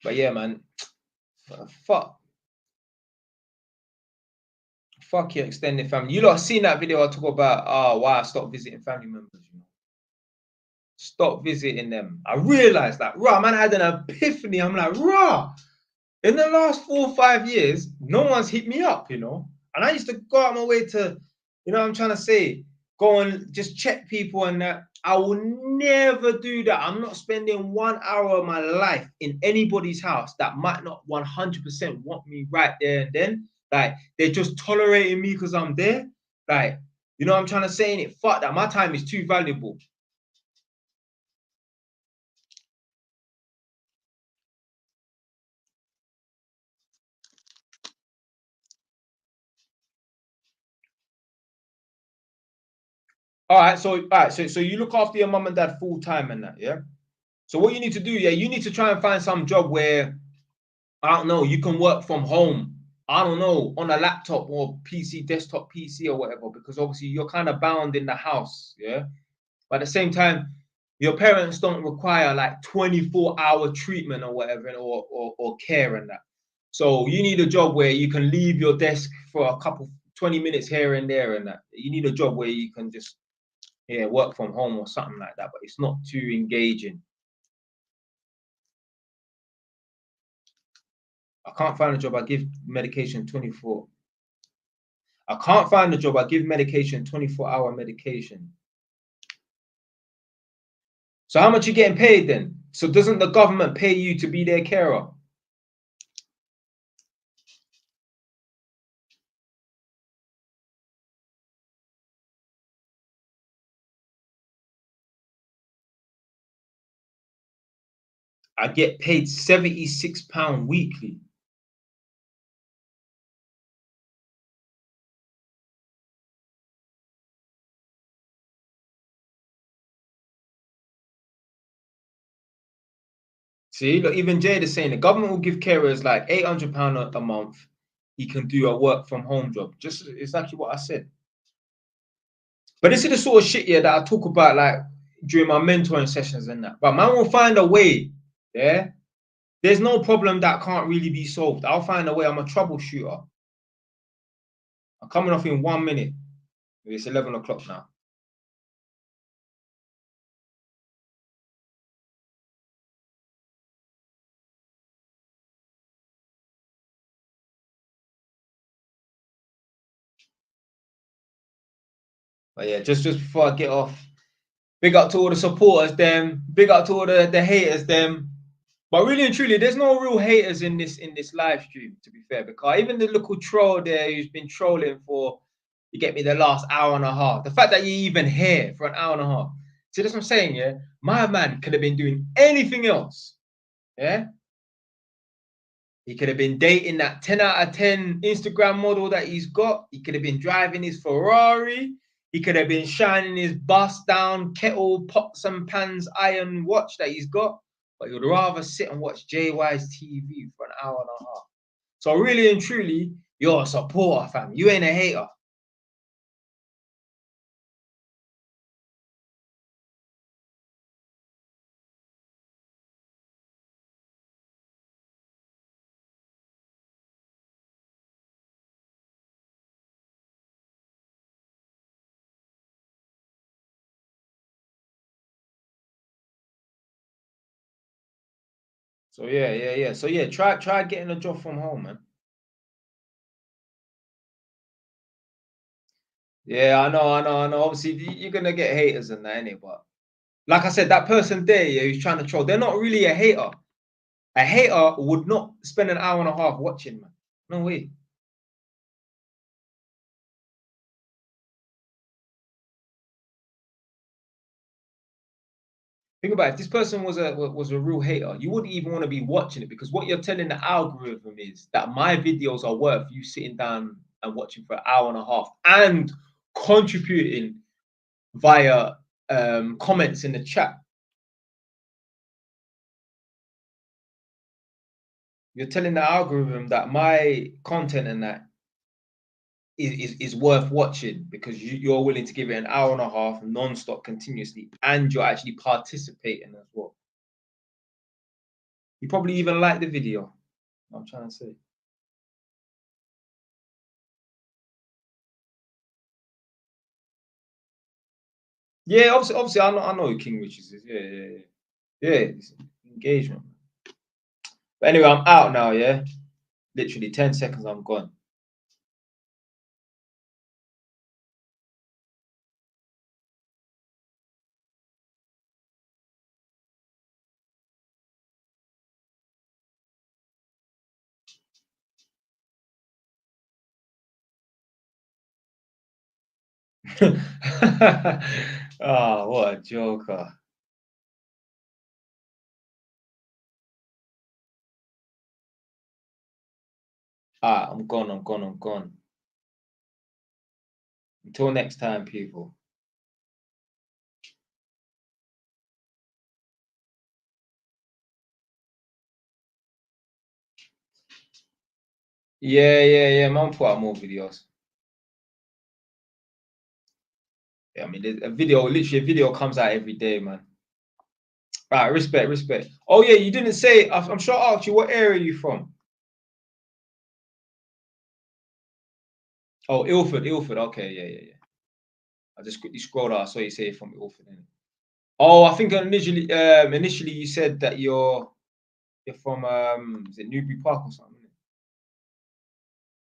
But yeah, man. Fuck. Fuck your extended family. You lot seen that video I talk about why I stopped visiting family members, you know. Stop visiting them. I realized that, man, I had an epiphany. I'm like, in the last 4 or 5 years, no one's hit me up, you know. And I used to go out my way to, you know what I'm trying to say, go and just check people and that. I will never do that. I'm not spending 1 hour of my life in anybody's house that might not 100% want me right there and then. Like, they're just tolerating me because I'm there. Like, you know what I'm trying to say? And it, fuck that. My time is too valuable. So you look after your mum and dad full time and that, yeah? So what you need to do, yeah, you need to try and find some job where, I don't know, you can work from home. I don't know, on a laptop or PC, desktop PC or whatever, because obviously you're kind of bound in the house, yeah? But at the same time, your parents don't require like 24-hour treatment or whatever, or care and that. So you need a job where you can leave your desk for a couple, 20 minutes here and there and that. You need a job where you can just, yeah, work from home or something like that, but it's not too engaging. I can't find a job. I give medication 24. I can't find a job. I give medication, 24-hour medication. So how much you getting paid then? So doesn't the government pay you to be their carer? I get paid £76 weekly. See, look, even Jade is saying the government will give carers like £800 a month. He can do a work from home job. Just exactly what I said. But this is the sort of shit, yeah, that I talk about like during my mentoring sessions and that. But man will find a way, yeah. There's no problem that can't really be solved. I'll find a way. I'm a troubleshooter. I'm coming off in 1 minute. It's 11 o'clock now. But yeah, just before I get off, big up to all the supporters, them. Big up to all the haters, them. But really and truly, there's no real haters in this live stream, to be fair, because even the little troll there who's been trolling for, you get me, the last hour and a half. The fact that you're even here for an hour and a half. See, that's what I'm saying, yeah? My man could have been doing anything else. Yeah? He could have been dating that 10 out of 10 Instagram model that he's got. He could have been driving his Ferrari. He could have been shining his bust down kettle, pots and pans iron watch that he's got. But he would rather sit and watch JY's TV for an hour and a half. So really and truly, you're a supporter, fam. You ain't a hater. So yeah. So yeah, try getting a job from home, man. Yeah, I know. Obviously, you're gonna get haters and that, innit? But like I said, that person there, yeah, who's trying to troll, they're not really a hater. A hater would not spend an hour and a half watching, man. No way. Think about it. If this person was a real hater, you wouldn't even want to be watching it, because what you're telling the algorithm is that my videos are worth you sitting down and watching for an hour and a half and contributing via comments in the chat. You're telling the algorithm that my content and that is worth watching because you're willing to give it an hour and a half non-stop continuously, and you're actually participating as well. You probably even like the video. I'm trying to say. Yeah, obviously, I know who King Riches is. Yeah. It's engagement. But anyway, I'm out now. Yeah, literally 10 seconds, I'm gone. Oh, what a joker! Ah, I'm gone. I'm gone. Until next time, people. Yeah. Man, put out more videos. Yeah, I mean, there's literally a video comes out every day, man. Right, respect. Oh yeah, you didn't say. I'm sure I asked you, what area are you from? Oh, Ilford. Okay, yeah. I just quickly scrolled out. I saw you say you're from Ilford. Innit? Oh, I think initially you said that you're from is it Newbury Park or something? Innit?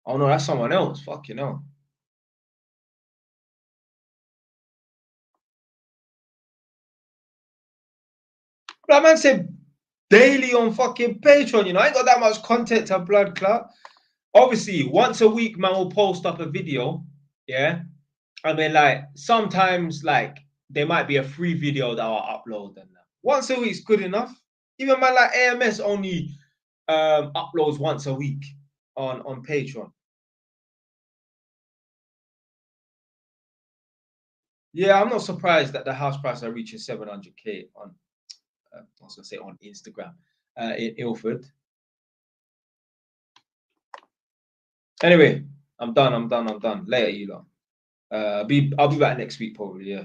Oh no, that's someone else. Fuck you know. That man said daily on fucking Patreon. You know, I ain't got that much content to blood clot. Obviously, once a week, man will post up a video. Yeah. I mean, like sometimes, like there might be a free video that I'll upload, and once a week's good enough. Even man like AMS only uploads once a week on Patreon. Yeah, I'm not surprised that the house prices are reaching 700K on. I was gonna say on Instagram. in Ilford. Anyway, I'm done. Later, you lot. I'll be back next week probably. Yeah.